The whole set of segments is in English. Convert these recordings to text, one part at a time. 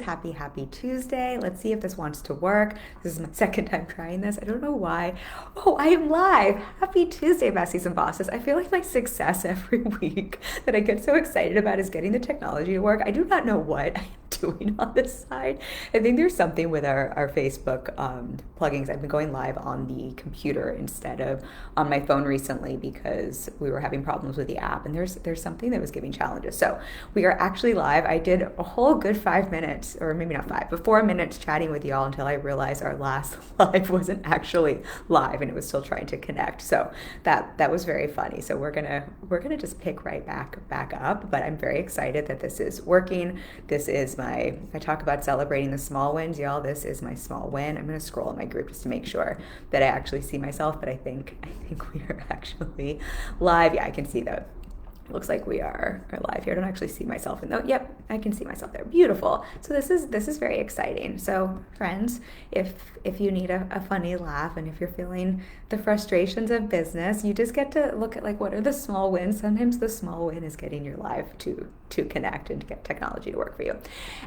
bosses. Happy Tuesday. Let's see if this wants to work. This is my second time trying this. I don't know why. Oh, I am live. Happy Tuesday, besties and bosses. I feel like my success every week that I get so excited about is getting the technology to work. I do not know what I'm doing on this side. I think there's something with our Facebook plugins. I've been going live on the computer instead of on my phone recently because we were having problems with the app, and there's something that was giving challenges. So we are actually live. I did a whole good 5 minutes, or maybe not 5, but 4 minutes chatting with y'all until I realized our last live wasn't actually live and it was still trying to connect. So that was very funny. So we're gonna just pick right back up. But I'm very excited that this is working. This is I talk about celebrating the small wins, y'all. This is my small win. I'm gonna scroll in my group just to make sure that I actually see myself, but I think we are actually live. Yeah, I can see that. Looks like we are live here. I don't actually see myself in though. Yep, I can see myself there. Beautiful. So this is very exciting. So friends, if you need a funny laugh and if you're feeling the frustrations of business, you just get to look at like what are the small wins. Sometimes the small win is getting your live to connect and to get technology to work for you.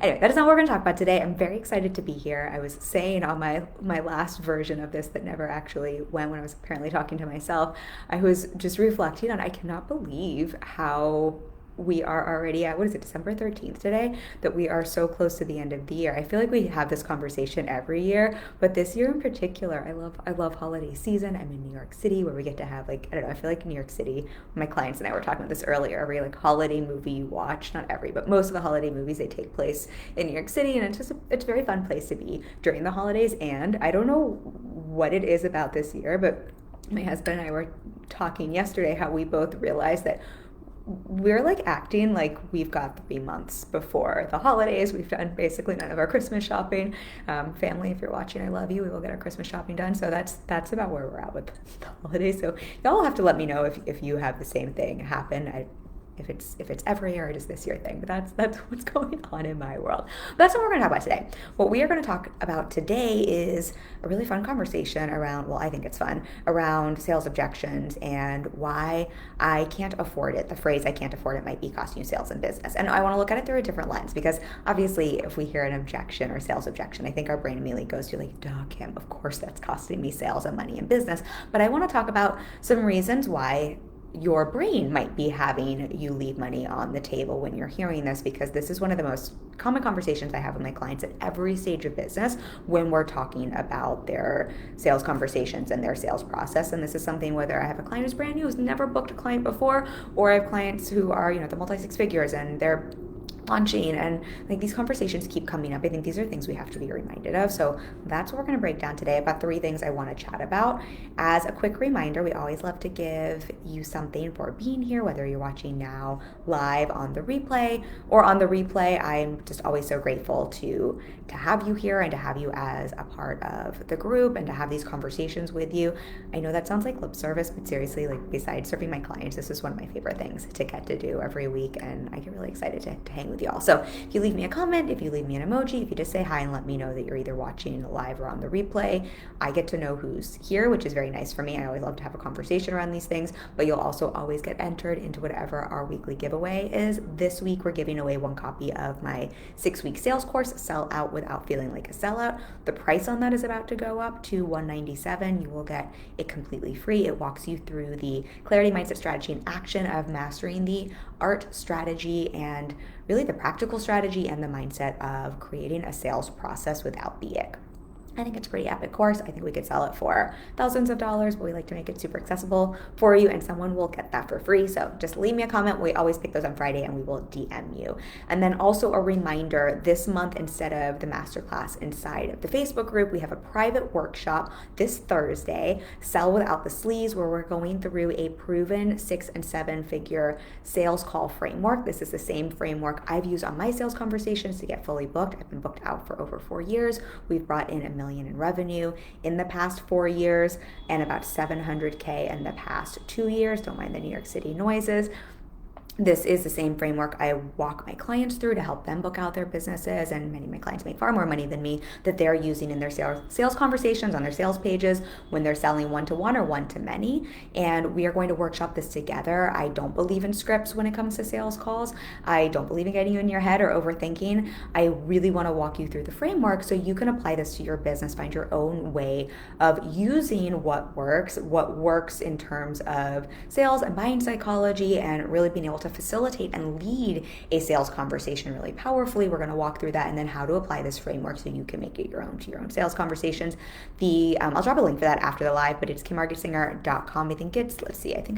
Anyway, that is not what we're going to talk about today. I'm very excited to be here. I was saying on my last version of this that never actually went when I was apparently talking to myself, I was just reflecting on I cannot believe how we are already at, what is it, December 13th today, that we are so close to the end of the year. I feel like we have this conversation every year, but this year in particular, I love holiday season. I'm in New York City where we get to have I don't know, I feel like New York City, my clients and I were talking about this earlier, every holiday movie you watch, not every, but most of the holiday movies, they take place in New York City, and it's a very fun place to be during the holidays. And I don't know what it is about this year, but my husband and I were talking yesterday how we both realized that we're acting like we've got 3 months before the holidays. We've done basically none of our Christmas shopping. Family, if you're watching, I love you. We will get our Christmas shopping done. So that's about where we're at with the holidays. So y'all have to let me know if you have the same thing happen. If it's every year or just this year thing, but that's what's going on in my world. But that's what we're going to talk about today. What we are going to talk about today is a really fun conversation around, well, I think it's fun, around sales objections and why I can't afford it. The phrase "I can't afford it" might be costing you sales and business. And I want to look at it through a different lens, because obviously if we hear an objection or sales objection, I think our brain immediately goes to duh, Kim, of course that's costing me sales and money and business. But I want to talk about some reasons why your brain might be having you leave money on the table when you're hearing this, because this is one of the most common conversations I have with my clients at every stage of business when we're talking about their sales conversations and their sales process. And this is something, whether I have a client who's brand new, who's never booked a client before, or I have clients who are, the multi-six figures and they're launching, and these conversations keep coming up. I think these are things we have to be reminded of. So that's what we're going to break down today, about 3 things I want to chat about. As a quick reminder, we always love to give you something for being here, whether you're watching now live on the replay or on the replay. I'm just always so grateful to have you here and to have you as a part of the group and to have these conversations with you. I know that sounds like lip service, but seriously, besides serving my clients, this is one of my favorite things to get to do every week, and I get really excited to hang with y'all. So if you leave me a comment, if you leave me an emoji, if you just say hi and let me know that you're either watching live or on the replay, I get to know who's here, which is very nice for me. I always love to have a conversation around these things, but you'll also always get entered into whatever our weekly giveaway is. This week, we're giving away 1 copy of my 6-week sales course, Sell Out Without Feeling Like a Sellout. The price on that is about to go up to $197. You will get it completely free. It walks you through the clarity, mindset, strategy, and action of mastering the art, strategy, and really the practical strategy and the mindset of creating a sales process without the ick. I think it's a pretty epic course. I think we could sell it for thousands of dollars, but we like to make it super accessible for you, and someone will get that for free. So just leave me a comment. We always pick those on Friday, and we will DM you. And then also a reminder, this month, instead of the masterclass inside of the Facebook group, we have a private workshop this Thursday, Sell Without the Sleaze, where we're going through a proven 6 and 7 figure sales call framework. This is the same framework I've used on my sales conversations to get fully booked. I've been booked out for over 4 years. We've brought in $1 million in revenue in the past 4 years and about $700K in the past 2 years. Don't mind the New York City noises. This is the same framework I walk my clients through to help them book out their businesses, and many of my clients make far more money than me, that they're using in their sales conversations, on their sales pages, when they're selling one-to-one or one-to-many. And we are going to workshop this together. I don't believe in scripts when it comes to sales calls. I don't believe in getting you in your head or overthinking. I really want to walk you through the framework so you can apply this to your business, find your own way of using what works in terms of sales and buying psychology, and really being able to facilitate and lead a sales conversation really powerfully. We're going to walk through that, and then how to apply this framework so you can make it your own to your own sales conversations. I'll drop a link for that after the live, but it's kimmarketsinger.com. I think I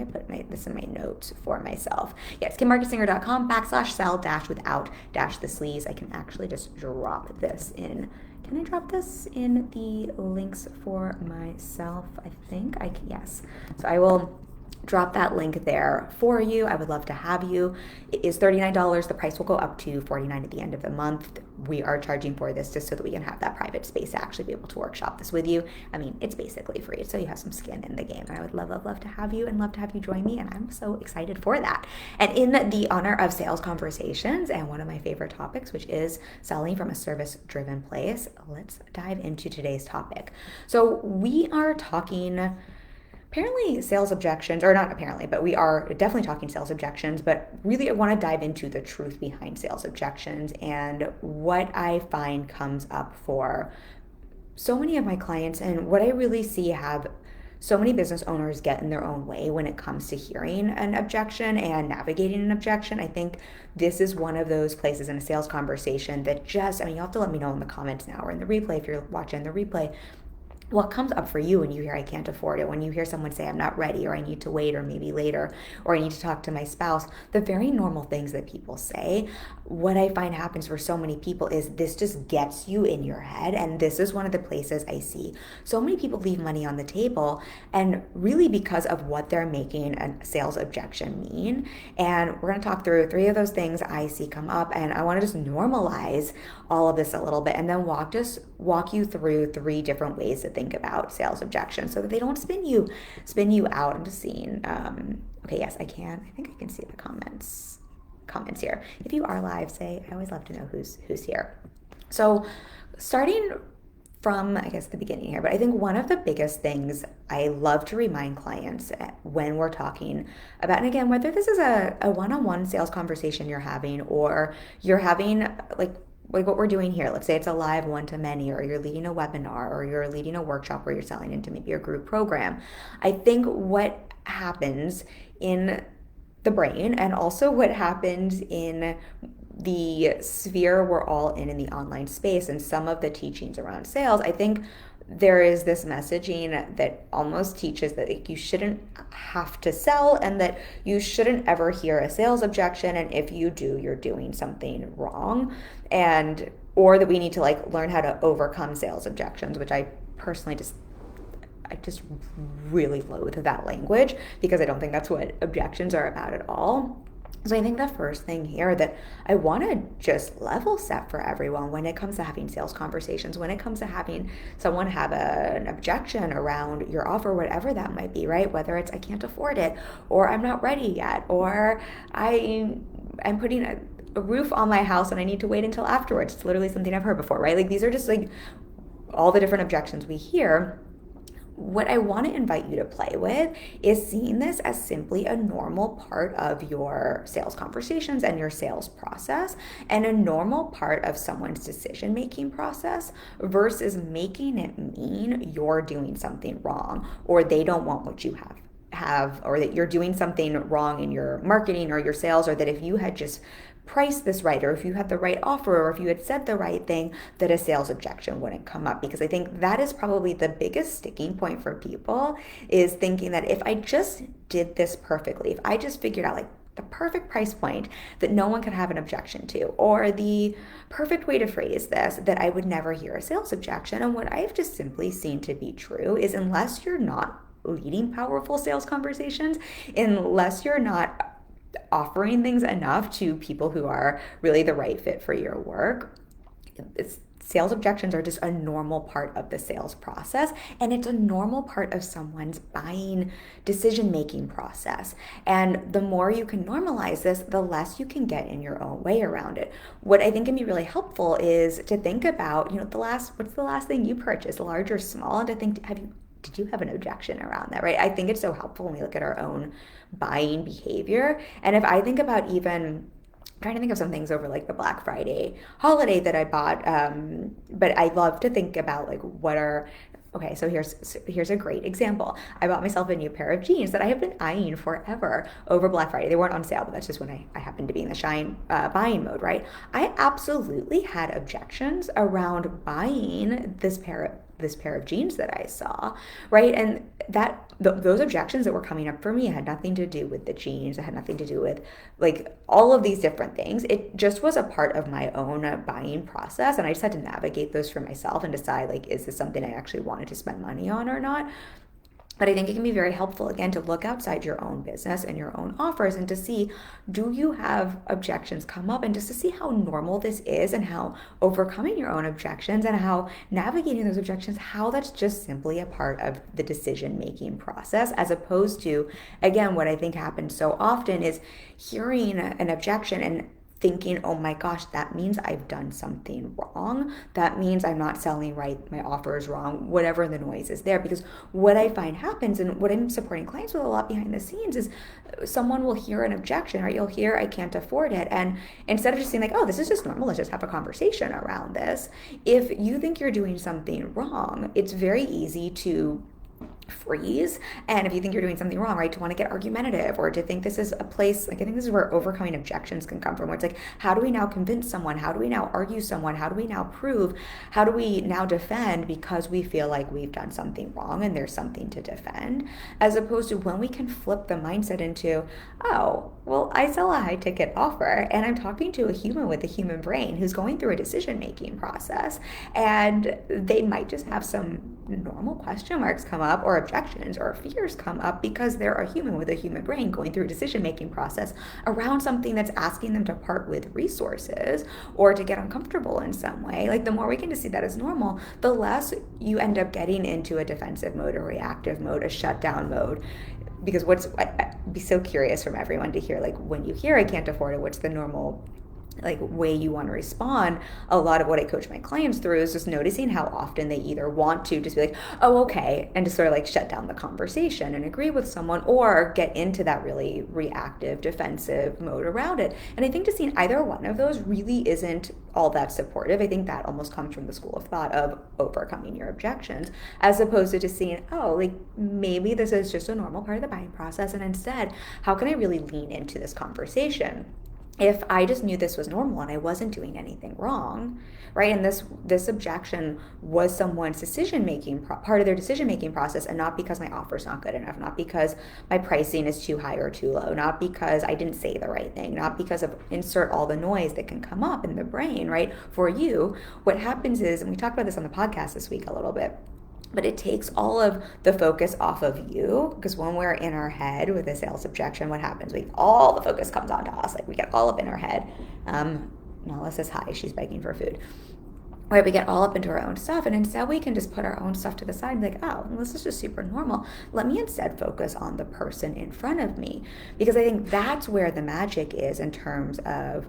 put this in my notes for myself. Yes, kimmarketsinger.com/sell without the sleaze. I can actually just drop this in. Can I drop this in the links for myself? I think I can, yes. So I will drop that link there for you. I would love to have you. It is $39. The price will go up to $49 at the end of the month. We are charging for this just so that we can have that private space to actually be able to workshop this with you. I mean, it's basically free, so you have some skin in the game. I would love to have you, and love to have you join me, and I'm so excited for that. And in the honor of sales conversations and one of my favorite topics, which is selling from a service-driven place, let's dive into today's topic. So we are talking apparently sales objections, or not apparently, but we are definitely talking sales objections, but really I want to dive into the truth behind sales objections and what I find comes up for so many of my clients, and what I really see have so many business owners get in their own way when it comes to hearing an objection and navigating an objection. I think this is one of those places in a sales conversation that you'll have to let me know in the comments now or in the replay if you're watching the replay, what comes up for you when you hear I can't afford it, when you hear someone say I'm not ready, or I need to wait, or maybe later, or I need to talk to my spouse, the very normal things that people say. What I find happens for so many people is this just gets you in your head, and this is one of the places I see so many people leave money on the table, and really because of what they're making a sales objection mean. And we're going to talk through 3 of those things I see come up, and I want to just normalize all of this a little bit, and then walk you through 3 different ways to think about sales objections so that they don't spin you out. I'm just seeing, okay, yes, I think I can see the comments here. If you are live, say, I always love to know who's here. So starting from, I guess, the beginning here, but I think one of the biggest things I love to remind clients when we're talking about, and again, whether this is a one-on-one sales conversation you're having, or you're having like what we're doing here, let's say it's a live one-to-many, or you're leading a webinar, or you're leading a workshop where you're selling into maybe a group program. I think what happens in the brain, and also what happens in the sphere we're all in the online space, and some of the teachings around sales, I think there is this messaging that almost teaches that you shouldn't have to sell, and that you shouldn't ever hear a sales objection, and if you do, you're doing something wrong, or that we need to learn how to overcome sales objections, which I personally just really loathe that language, because I don't think that's what objections are about at all. So I think the first thing here that I want to just level set for everyone when it comes to having sales conversations, when it comes to having someone have an objection around your offer, whatever that might be, right? Whether it's I can't afford it, or I'm not ready yet, or I'm putting a roof on my house and I need to wait until afterwards. It's literally something I've heard before, right? These are just all the different objections we hear. What I want to invite you to play with is seeing this as simply a normal part of your sales conversations and your sales process, and a normal part of someone's decision-making process, versus making it mean you're doing something wrong, or they don't want what you have, or that you're doing something wrong in your marketing or your sales, or that if you had just priced this right, or if you had the right offer, or if you had said the right thing, that a sales objection wouldn't come up. Because I think that is probably the biggest sticking point for people, is thinking that if I just did this perfectly, if I just figured out the perfect price point that no one could have an objection to, or the perfect way to phrase this, that I would never hear a sales objection. And what I've just simply seen to be true is, unless you're not leading powerful sales conversations, unless you're not offering things enough to people who are really the right fit for your work, it's sales objections are just a normal part of the sales process, and it's a normal part of someone's buying decision making process. And the more you can normalize this, the less you can get in your own way around it. What I think can be really helpful is to think about, what's the last thing you purchased, large or small, and to think, did you have an objection around that, right? I think it's so helpful when we look at our own buying behavior. And if I think about even trying to think of some things over like the Black Friday holiday that I bought, but I love to think about like okay, so here's a great example. I bought myself a new pair of jeans that I have been eyeing forever over Black Friday. They weren't on sale, but that's just when I happened to be in the buying mode, right? I absolutely had objections around buying this pair of jeans that I saw, right? And those objections that were coming up for me had nothing to do with the jeans. It had nothing to do with like all of these different things. It just was a part of my own buying process, and I just had to navigate those for myself and decide, like, is this something I actually wanted to spend money on or not? But I think it can be very helpful, again, to look outside your own business and your own offers and to see, do you have objections come up, and just to see how normal this is and how overcoming your own objections and how navigating those objections, how that's just simply a part of the decision-making process, as opposed to, again, what I think happens so often is hearing an objection and thinking, oh my gosh, that means I've done something wrong. That means I'm not selling right. My offer is wrong, whatever the noise is there. Because what I find happens, and what I'm supporting clients with a lot behind the scenes, is someone will hear an objection, or you'll hear, I can't afford it. And instead of just saying like, oh, this is just normal, let's just have a conversation around this. If you think you're doing something wrong, it's very easy to freeze. And if you think you're doing something wrong, right, to want to get argumentative, or to think this is a place, like, I think this is where overcoming objections can come from, where it's like, how do we now convince someone? How do we now argue someone? How do we now prove? How do we now defend because we feel like we've done something wrong and there's something to defend? As opposed to when we can flip the mindset into, oh, well, I sell a high ticket offer and I'm talking to a human with a human brain who's going through a decision-making process, and they might just have some normal question marks come up, or objections or fears come up, because they're a human with a human brain going through a decision-making process around something that's asking them to part with resources or to get uncomfortable in some way. Like, the more we can just see that as normal, the less you end up getting into a defensive mode, a reactive mode, a shutdown mode. Because I'd be so curious from everyone to hear, like, when you hear I can't afford it, what's the normal like way you want to respond. A lot of what I coach my clients through is just noticing how often they either want to just be like, oh, okay, and just sort of like shut down the conversation and agree with someone, or get into that really reactive, defensive mode around it. And I think just seeing either one of those really isn't all that supportive. I think that almost comes from the school of thought of overcoming your objections, as opposed to just seeing, oh, like, maybe this is just a normal part of the buying process, and instead, how can I really lean into this conversation? If I just knew this was normal and I wasn't doing anything wrong, right? And this objection was someone's decision-making, part of their decision-making process, and not because my offer's not good enough, not because my pricing is too high or too low, not because I didn't say the right thing, not because of insert all the noise that can come up in the brain, right? For you, what happens is, and we talked about this on the podcast this week a little bit, but it takes all of the focus off of you, because when we're in our head with a sales objection, what happens? All the focus comes onto us. Like, we get all up in our head. Nala says hi. She's begging for food. Right, we get all up into our own stuff, and instead we can just put our own stuff to the side and be like, oh, well, this is just super normal. Let me instead focus on the person in front of me, because I think that's where the magic is in terms of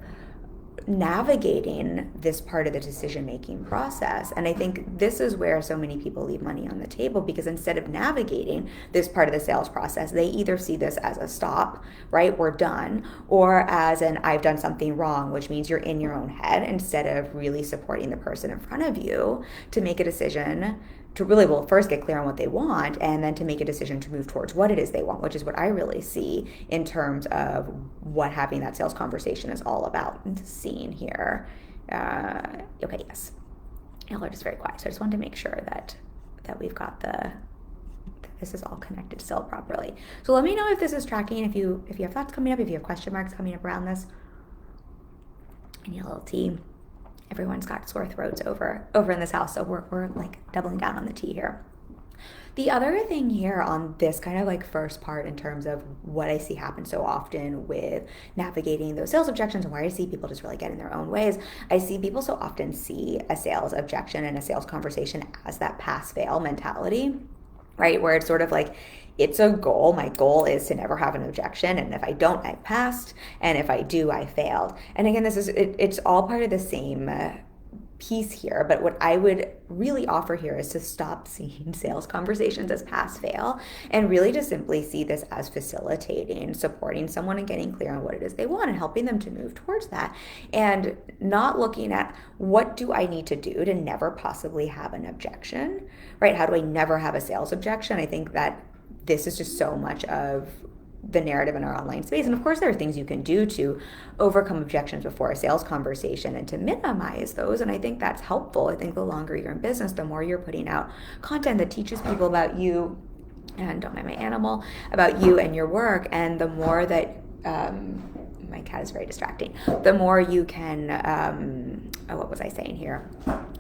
navigating this part of the decision-making process. And I think this is where so many people leave money on the table, because instead of navigating this part of the sales process, they either see this as a stop, right, we're done, or as an I've done something wrong, which means you're in your own head, instead of really supporting the person in front of you to make a decision to really, well, first get clear on what they want, and then to make a decision to move towards what it is they want, which is what I really see in terms of what having that sales conversation is all about. And seeing here, okay, yes, y'all are just very quiet, so I just wanted to make sure that we've got this is all connected still properly. So let me know if this is tracking, if you have thoughts coming up, if you have question marks coming up around this. I need a little tea. Everyone's got sore throats over in this house, so we're like doubling down on the tea here. The other thing here on this kind of like first part in terms of what I see happen so often with navigating those sales objections and where I see people just really get in their own ways, I see people so often see a sales objection and a sales conversation as that pass fail mentality, right? Where it's sort of like, it's a goal. My goal is to never have an objection. And if I don't, I passed. And if I do, I failed. And again, it's all part of the same piece here, but what I would really offer here is to stop seeing sales conversations as pass fail and really just simply see this as facilitating, supporting someone and getting clear on what it is they want and helping them to move towards that, and not looking at what do I need to do to never possibly have an objection, right? How do I never have a sales objection? I think that this is just so much of the narrative in our online space. And of course, there are things you can do to overcome objections before a sales conversation and to minimize those. And I think that's helpful. I think the longer you're in business, the more you're putting out content that teaches people about you, and don't mind my animal, about you and your work. And the more that, my cat is very distracting, the more you can, what was I saying here?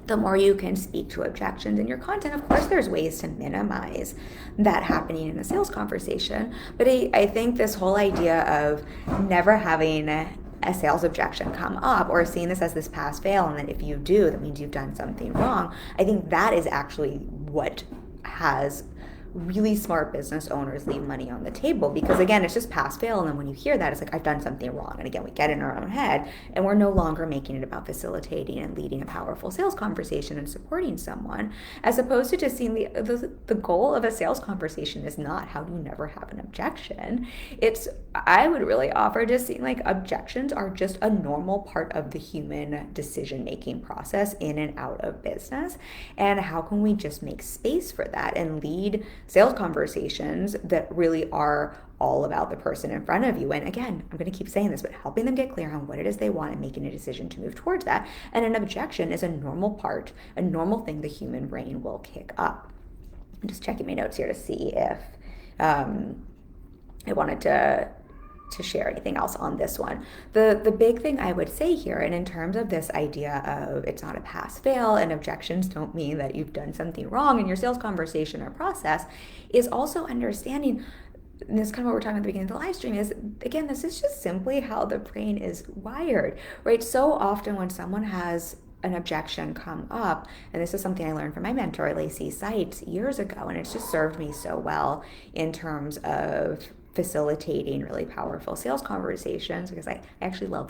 The more you can speak to objections in your content. Of course, there's ways to minimize that happening in a sales conversation. But I think this whole idea of never having a sales objection come up or seeing this as this pass fail, and that if you do, that means you've done something wrong, I think that is actually what has really smart business owners leave money on the table, because again, it's just pass fail, and then when you hear that, it's like, I've done something wrong. And again, we get in our own head and we're no longer making it about facilitating and leading a powerful sales conversation and supporting someone, as opposed to just seeing the goal of a sales conversation is not how do you never have an objection. It's, I would really offer just seeing like objections are just a normal part of the human decision making process in and out of business, and how can we just make space for that and lead sales conversations that really are all about the person in front of you. And again, I'm going to keep saying this, but helping them get clear on what it is they want and making a decision to move towards that. And an objection is a normal part, a normal thing the human brain will kick up. I'm just checking my notes here to see if I wanted to share anything else on this one. The big thing I would say here, and in terms of this idea of it's not a pass fail and objections don't mean that you've done something wrong in your sales conversation or process, is also understanding, and this is kind of what we're talking at the beginning of the live stream, is again, this is just simply how the brain is wired, right? So often when someone has an objection come up, and this is something I learned from my mentor, Lacey Seitz, years ago, and it's just served me so well in terms of facilitating really powerful sales conversations, because I actually love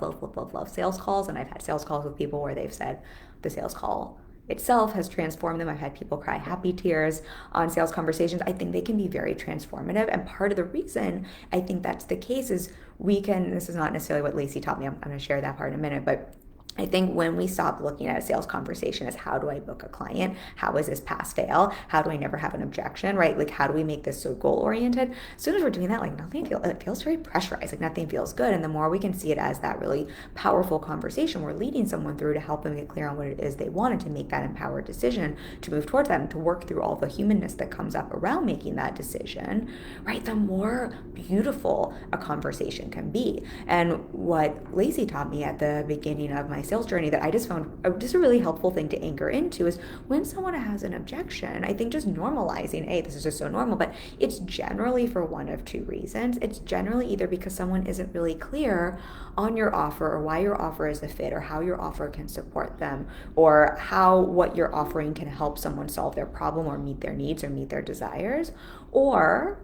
sales calls, and I've had sales calls with people where they've said the sales call itself has transformed them. I've had people cry happy tears on sales conversations. I think they can be very transformative, and part of the reason I think that's the case is this is not necessarily what Lacey taught me, I'm going to share that part in a minute, but I think when we stop looking at a sales conversation as how do I book a client, how is this pass fail, how do I never have an objection, right? Like, how do we make this so goal oriented? As soon as we're doing that, like it feels very pressurized, like nothing feels good. And the more we can see it as that really powerful conversation, we're leading someone through to help them get clear on what it is they want and to make that empowered decision to move towards that and to work through all the humanness that comes up around making that decision, right? The more beautiful a conversation can be. And what Lacey taught me at the beginning of my sales journey that I just found just a really helpful thing to anchor into is when someone has an objection, I think just normalizing, hey, this is just so normal, but it's generally for one of two reasons. It's generally either because someone isn't really clear on your offer or why your offer is a fit or how your offer can support them or how what you're offering can help someone solve their problem or meet their needs or meet their desires, or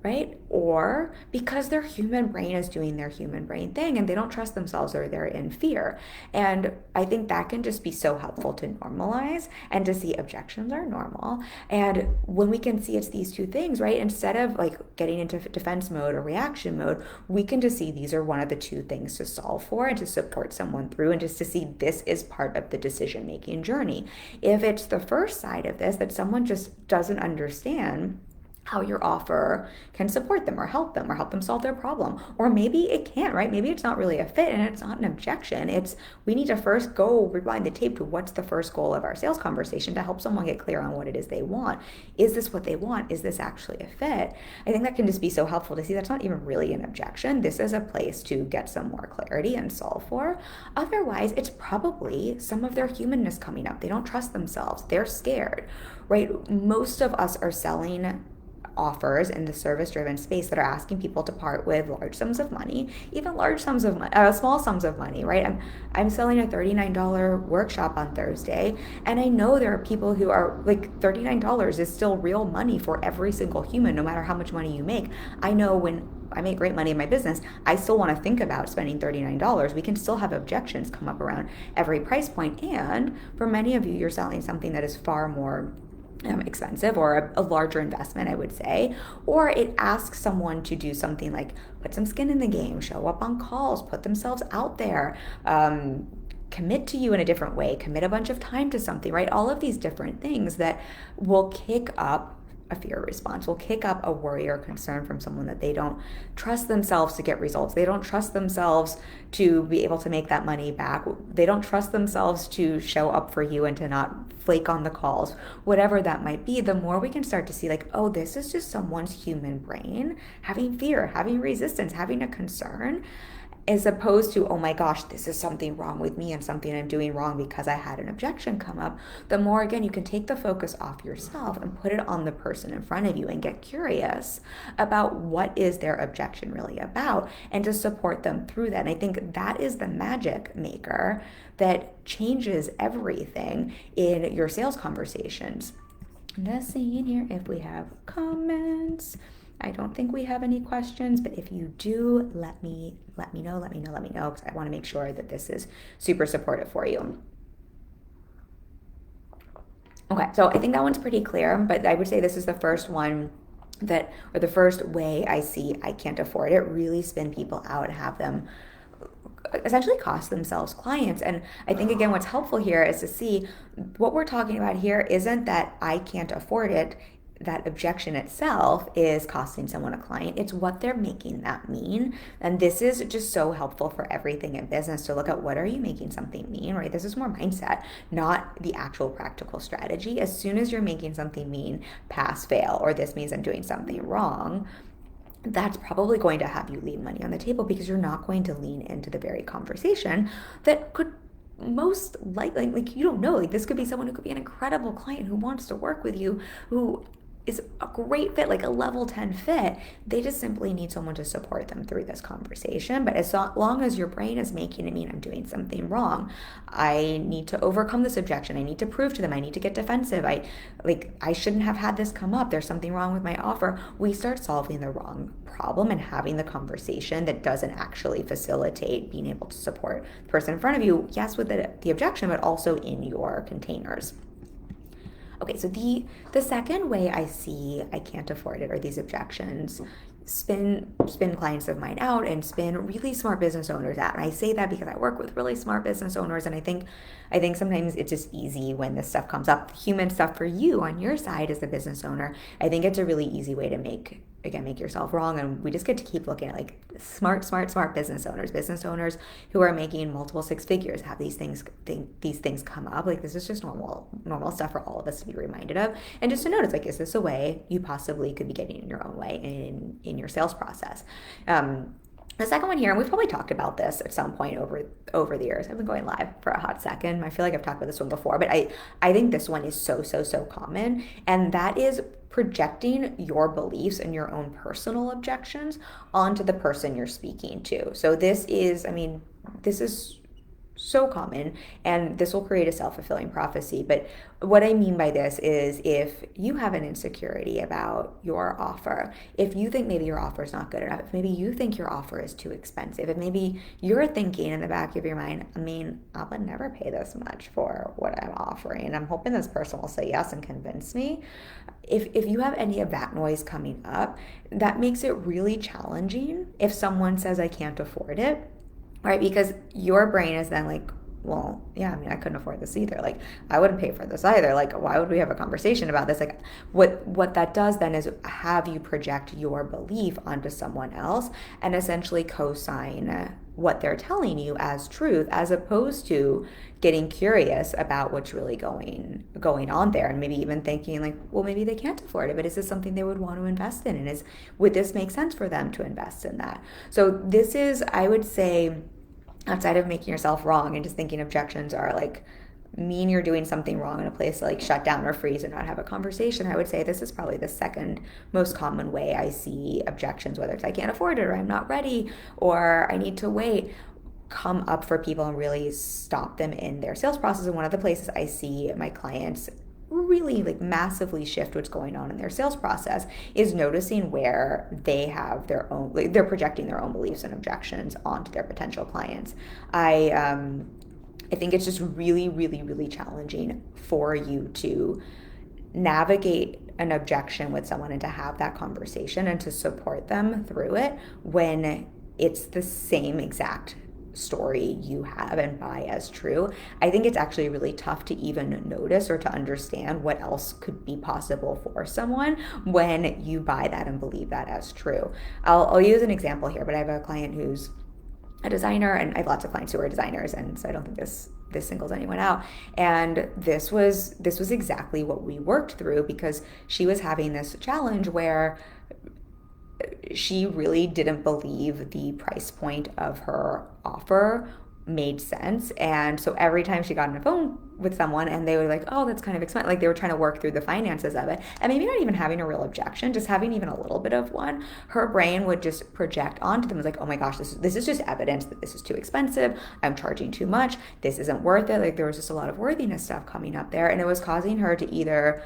right? Or because their human brain is doing their human brain thing and they don't trust themselves or they're in fear. And I think that can just be so helpful to normalize and to see objections are normal. And when we can see it's these two things, right? Instead of like getting into defense mode or reaction mode, we can just see these are one of the two things to solve for and to support someone through, and just to see this is part of the decision-making journey. If it's the first side of this that someone just doesn't understand, how your offer can support them or help them solve their problem. Or maybe it can't, right? Maybe it's not really a fit and it's not an objection. It's we need to first go rewind the tape to what's the first goal of our sales conversation to help someone get clear on what it is they want. Is this what they want? Is this actually a fit? I think that can just be so helpful to see that's not even really an objection. This is a place to get some more clarity and solve for. Otherwise, it's probably some of their humanness coming up. They don't trust themselves. They're scared, right? Most of us are selling offers in the service-driven space that are asking people to part with large sums of money, even large sums of money, small sums of money, right? I'm selling a $39 workshop on Thursday, and I know there are people who are like, $39 is still real money for every single human, no matter how much money you make. I know when I make great money in my business, I still want to think about spending $39. We can still have objections come up around every price point, and for many of you, you're selling something that is far more expensive or a larger investment, I would say, or it asks someone to do something like put some skin in the game, show up on calls, put themselves out there, commit to you in a different way, commit a bunch of time to something, right? All of these different things that will kick up a fear response, will kick up a worry or concern from someone that they don't trust themselves to get results. They don't trust themselves to be able to make that money back. They don't trust themselves to show up for you and to not flake on the calls, whatever that might be. The more we can start to see like, oh, this is just someone's human brain having fear, having resistance, having a concern, as opposed to, oh my gosh, this is something wrong with me and something I'm doing wrong because I had an objection come up. The more, again, you can take the focus off yourself and put it on the person in front of you and get curious about what is their objection really about and to support them through that. And I think that is the magic maker that changes everything in your sales conversations. I'm just seeing here if we have comments. I don't think we have any questions, but if you do, let me know, because I want to make sure that this is super supportive for you. Okay, so I think that one's pretty clear, but I would say this is the first one or the first way I see I can't afford it, really spin people out and have them essentially cost themselves clients. And I think, again, what's helpful here is to see what we're talking about here isn't that I can't afford it. That objection itself is costing someone a client. It's what they're making that mean. And this is just so helpful for everything in business to look at what are you making something mean, right? This is more mindset, not the actual practical strategy. As soon as you're making something mean, pass, fail, or this means I'm doing something wrong, that's probably going to have you leave money on the table because you're not going to lean into the very conversation that could most likely, like, you don't know, like, this could be someone who could be an incredible client who wants to work with you, who is a great fit, like a level 10 fit. They just simply need someone to support them through this conversation. But as long as your brain is making it mean I'm doing something wrong, I need to overcome this objection, I need to prove to them, I need to get defensive, I shouldn't have had this come up, there's something wrong with my offer, we start solving the wrong problem and having the conversation that doesn't actually facilitate being able to support the person in front of you, yes, with the objection, but also in your containers. Okay, so the second way I see I can't afford it or these objections spin clients of mine out and spin really smart business owners out. And I say that because I work with really smart business owners, and I think sometimes it's just easy when this stuff comes up, human stuff for you on your side as the business owner. I think it's a really easy way to make yourself wrong, and we just get to keep looking at like smart business owners who are making multiple six figures have these things come up. Like, this is just normal stuff for all of us to be reminded of, and just to notice, like, is this a way you possibly could be getting in your own way in your sales process? The second one here, and we've probably talked about this at some point over the years. I've been going live for a hot second. I feel like I've talked about this one before, but I think this one is so common, and that is projecting your beliefs and your own personal objections onto the person you're speaking to. So this is so common, and this will create a self-fulfilling prophecy. But what I mean by this is, if you have an insecurity about your offer, if you think maybe your offer is not good enough, if maybe you think your offer is too expensive, if maybe you're thinking in the back of your mind, I would never pay this much for what I'm offering, I'm hoping this person will say yes and convince me. If you have any of that noise coming up, that makes it really challenging if someone says I can't afford it, right? Because your brain is then like, well, yeah, I mean, I couldn't afford this either. Like, I wouldn't pay for this either. Like, why would we have a conversation about this? Like, what that does then is have you project your belief onto someone else and essentially co-sign what they're telling you as truth, as opposed to getting curious about what's really going on there, and maybe even thinking like, well, maybe they can't afford it, but is this something they would want to invest in, and is would this make sense for them to invest in that? So this is, I would say, outside of making yourself wrong and just thinking objections are like mean you're doing something wrong in a place to like shut down or freeze or not have a conversation, I would say this is probably the second most common way I see objections, whether it's I can't afford it or I'm not ready or I need to wait, come up for people and really stop them in their sales process. And one of the places I see my clients really like massively shift what's going on in their sales process is noticing where they have their own, like, they're projecting their own beliefs and objections onto their potential clients. I think it's just really, really, really challenging for you to navigate an objection with someone and to have that conversation and to support them through it when it's the same exact story you have and buy as true. I think it's actually really tough to even notice or to understand what else could be possible for someone when you buy that and believe that as true. I'll use an example here, but I have a client who's a designer, and I have lots of clients who are designers, and so I don't think this singles anyone out. And this was exactly what we worked through, because she was having this challenge where she really didn't believe the price point of her offer made sense. And so every time she got on the phone with someone and they were like, oh, that's kind of expensive, like they were trying to work through the finances of it, and maybe not even having a real objection, just having even a little bit of one, her brain would just project onto them as like, oh my gosh, this is just evidence that this is too expensive, I'm charging too much, this isn't worth it. Like there was just a lot of worthiness stuff coming up there, and it was causing her to either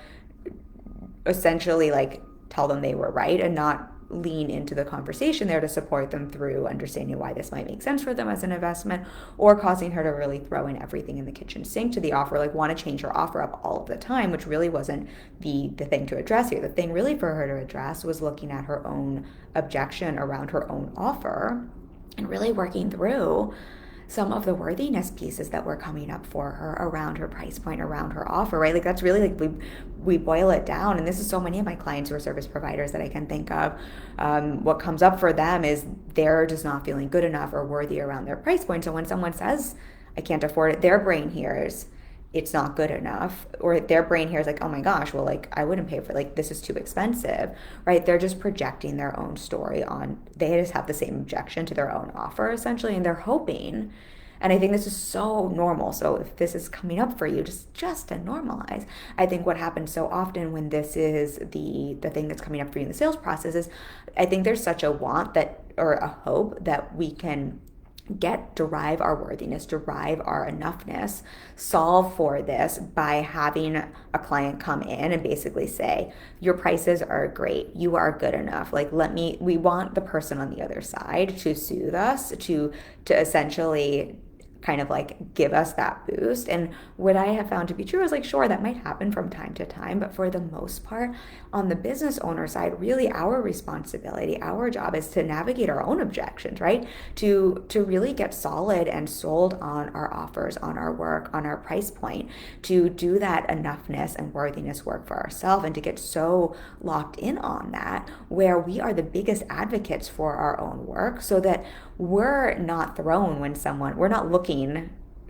essentially like tell them they were right and not lean into the conversation there to support them through understanding why this might make sense for them as an investment, or causing her to really throw in everything in the kitchen sink to the offer, like want to change her offer up all of the time, which really wasn't the thing to address here. The thing really for her to address was looking at her own objection around her own offer and really working through some of the worthiness pieces that were coming up for her around her price point, around her offer, right? Like that's really like we boil it down. And this is so many of my clients who are service providers that I can think of. What comes up for them is they're just not feeling good enough or worthy around their price point. So when someone says, I can't afford it, their brain hears, it's not good enough, or their brain here is like, oh my gosh, well, like I wouldn't pay for, like, this is too expensive, right? They're just projecting their own story on, they just have the same objection to their own offer essentially, and they're hoping, and I think this is so normal. So if this is coming up for you, just to normalize, I think what happens so often when this is the thing that's coming up for you in the sales process is, I think there's such a want that, or a hope that we can derive our worthiness, derive our enoughness, solve for this by having a client come in and basically say, your prices are great, you are good enough, like we want the person on the other side to soothe us, to essentially kind of like give us that boost. And what I have found to be true is like, sure, that might happen from time to time, but for the most part, on the business owner side, really our responsibility, our job is to navigate our own objections, right? To really get solid and sold on our offers, on our work, on our price point, to do that enoughness and worthiness work for ourselves, and to get so locked in on that where we are the biggest advocates for our own work, so that we're not thrown when we're not looking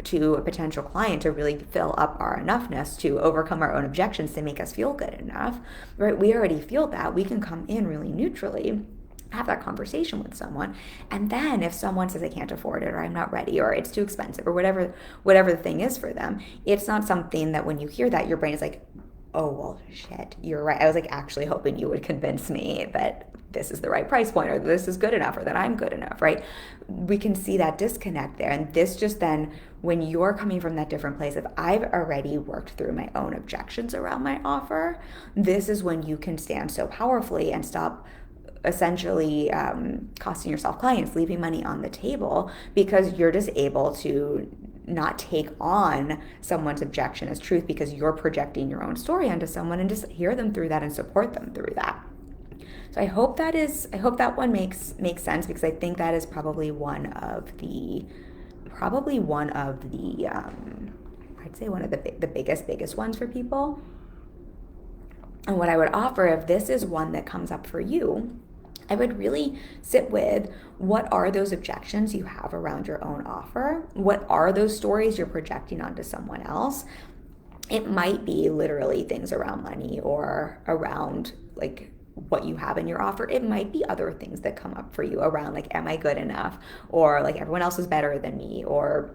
to a potential client to really fill up our enoughness, to overcome our own objections, to make us feel good enough, right? We already feel that. We can come in really neutrally, have that conversation with someone, and then if someone says I can't afford it, or I'm not ready, or it's too expensive, or whatever the thing is for them, it's not something that when you hear that, your brain is like, oh, well, shit, you're right. I was like actually hoping you would convince me that this is the right price point, or this is good enough, or that I'm good enough, right? We can see that disconnect there. And this just then, when you're coming from that different place of, I've already worked through my own objections around my offer, this is when you can stand so powerfully and stop essentially costing yourself clients, leaving money on the table, because you're just able to not take on someone's objection as truth, because you're projecting your own story onto someone, and just hear them through that and support them through that. So I hope that one makes sense, because I think that is probably one of the probably one of the, I'd say one of the biggest ones for people. And what I would offer, if this is one that comes up for you, I would really sit with what are those objections you have around your own offer? What are those stories you're projecting onto someone else? It might be literally things around money or around like what you have in your offer. It might be other things that come up for you around like, am I good enough? Or like everyone else is better than me, or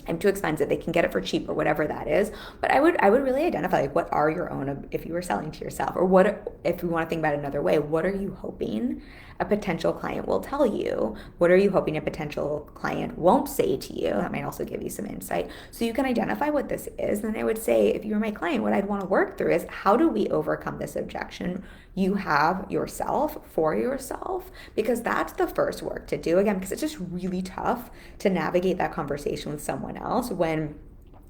I'm too expensive, they can get it for cheap, or whatever that is. But I would really identify like what are your own, if you were selling to yourself, or what, if you want to think about it another way, what are you hoping a potential client will tell you? What are you hoping a potential client won't say to you? That might also give you some insight. So you can identify what this is. Then I would say, if you were my client, what I'd want to work through is how do we overcome this objection you have yourself for yourself? Because that's the first work to do, again, because it's just really tough to navigate that conversation with someone else when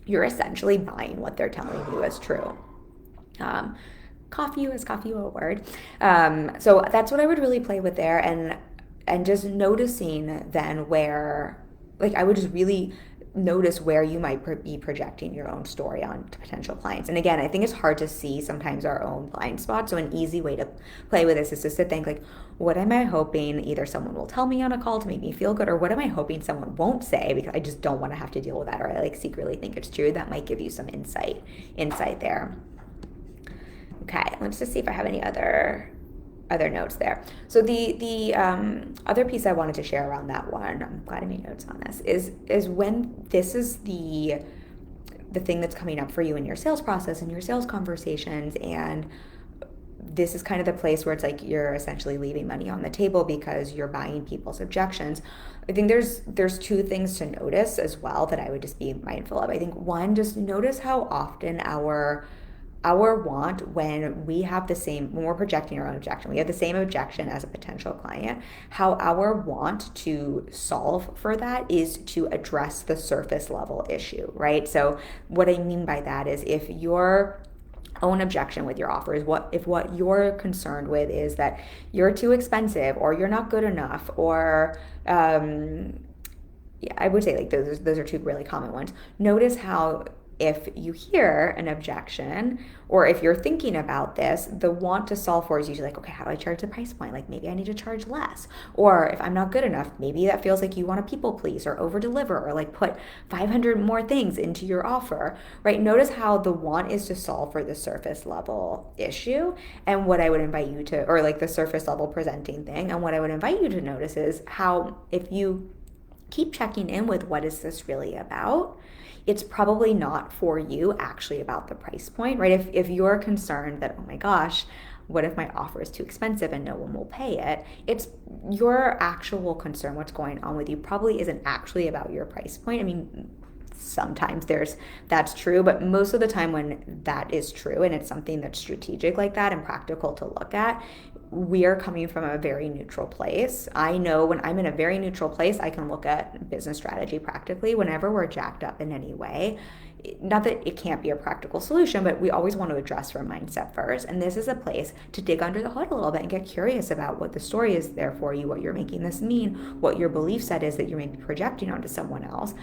you're essentially buying what they're telling you as true. Coffee you a word. So that's what I would really play with there, and just noticing then where, like, I would just really notice where you might be projecting your own story on to potential clients. And again, I think it's hard to see sometimes our own blind spots. So an easy way to play with this is just to think like, what am I hoping either someone will tell me on a call to make me feel good, or what am I hoping someone won't say because I just don't want to have to deal with that, or I like secretly think it's true. That might give you some insight there. Okay, let's just see if I have any other notes there. So the other piece I wanted to share around that one, I'm glad I made notes on this, is when this is the thing that's coming up for you in your sales process and your sales conversations, and this is kind of the place where it's like you're essentially leaving money on the table because you're buying people's objections. I think there's two things to notice as well that I would just be mindful of. I think one, just notice how often our want, when we're projecting our own objection, we have the same objection as a potential client, how our want to solve for that is to address the surface level issue, right? So what I mean by that is, if your own objection with your offer is what you're concerned with is that you're too expensive, or you're not good enough, or I would say like those are two really common ones. Notice how if you hear an objection, or if you're thinking about this, the want to solve for is usually like, okay, how do I charge the price point? Like, maybe I need to charge less. Or if I'm not good enough, maybe that feels like you want to people please or over deliver, or like put 500 more things into your offer, right? Notice how the want is to solve for the surface level issue. And what I would invite you to, or like the surface level presenting thing. And what I would invite you to notice is how, if you keep checking in with what is this really about, it's probably not for you actually about the price point, right? If you're concerned that, oh my gosh, what if my offer is too expensive and no one will pay it? It's your actual concern, what's going on with you, probably isn't actually about your price point. I mean, sometimes that's true, but most of the time when that is true and it's something that's strategic like that and practical to look at, we are coming from a very neutral place. I know when I'm in a very neutral place, I can look at business strategy practically. Whenever we're jacked up in any way, not that it can't be a practical solution, but we always want to address from mindset first. And this is a place to dig under the hood a little bit and get curious about what the story is there for you, what you're making this mean, what your belief set is that you're maybe projecting onto someone else.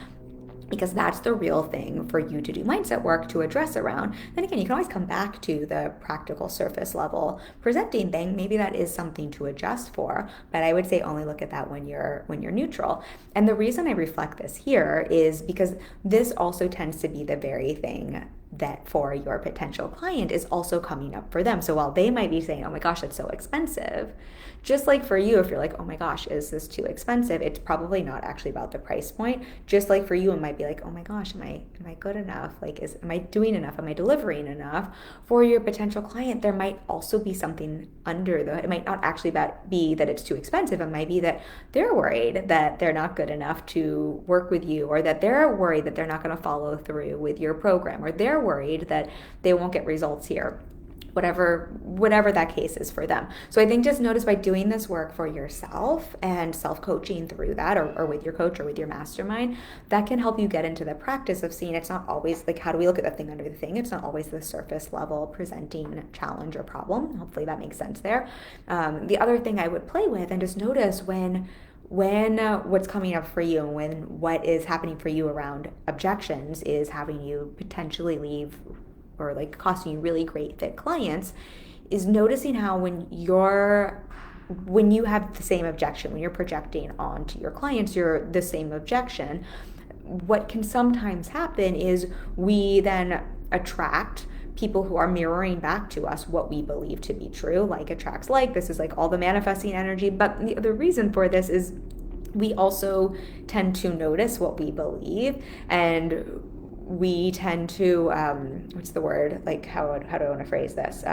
Because that's the real thing for you to do mindset work to address around. Then again, you can always come back to the practical surface level presenting thing. Maybe that is something to adjust for, but I would say only look at that when you're neutral. And the reason I reflect this here is because this also tends to be the very thing that for your potential client is also coming up for them. So while they might be saying, oh my gosh, that's so expensive, just like for you, if you're like, oh my gosh, is this too expensive? It's probably not actually about the price point. Just like for you, it might be like, oh my gosh, am I good enough? Like, am I doing enough? Am I delivering enough? For your potential client, there might also be something under it might not actually be that it's too expensive. It might be that they're worried that they're not good enough to work with you, or that they're worried that they're not going to follow through with your program, or they're worried that they won't get results here. Whatever that case is for them. So I think just notice by doing this work for yourself and self-coaching through that, or with your coach or with your mastermind, that can help you get into the practice of seeing it's not always like, how do we look at the thing under the thing? It's not always the surface level presenting challenge or problem. Hopefully that makes sense there. The other thing I would play with and just notice when when what's coming up for you and when what is happening for you around objections is having you potentially leave or like costing you really great fit clients, is noticing how when you have the same objection, when you're projecting onto your clients, you're the same objection. What can sometimes happen is we then attract people who are mirroring back to us what we believe to be true. Like attracts like. This is like all the manifesting energy. But the reason for this is we also tend to notice what we believe, and we tend to what's the word, like how do I want to phrase this,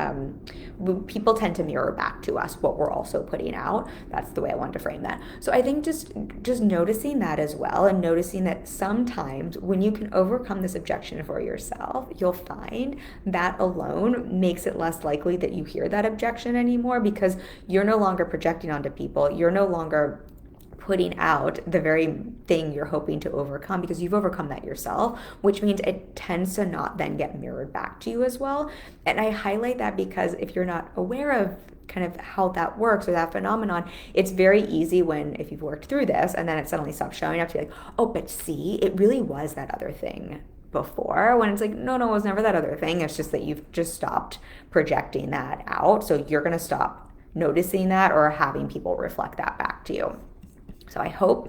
people tend to mirror back to us what we're also putting out. That's the way I wanted to frame that. So I think just noticing that as well, and noticing that sometimes when you can overcome this objection for yourself, you'll find that alone makes it less likely that you hear that objection anymore, because you're no longer projecting onto people. You're no longer putting out the very thing you're hoping to overcome, because you've overcome that yourself, which means it tends to not then get mirrored back to you as well. And I highlight that because if you're not aware of kind of how that works or that phenomenon, it's very easy when, if you've worked through this and then it suddenly stops showing up, to be like, oh, but see, it really was that other thing before, when it's like, no, it was never that other thing. It's just that you've just stopped projecting that out. So you're going to stop noticing that or having people reflect that back to you. So I hope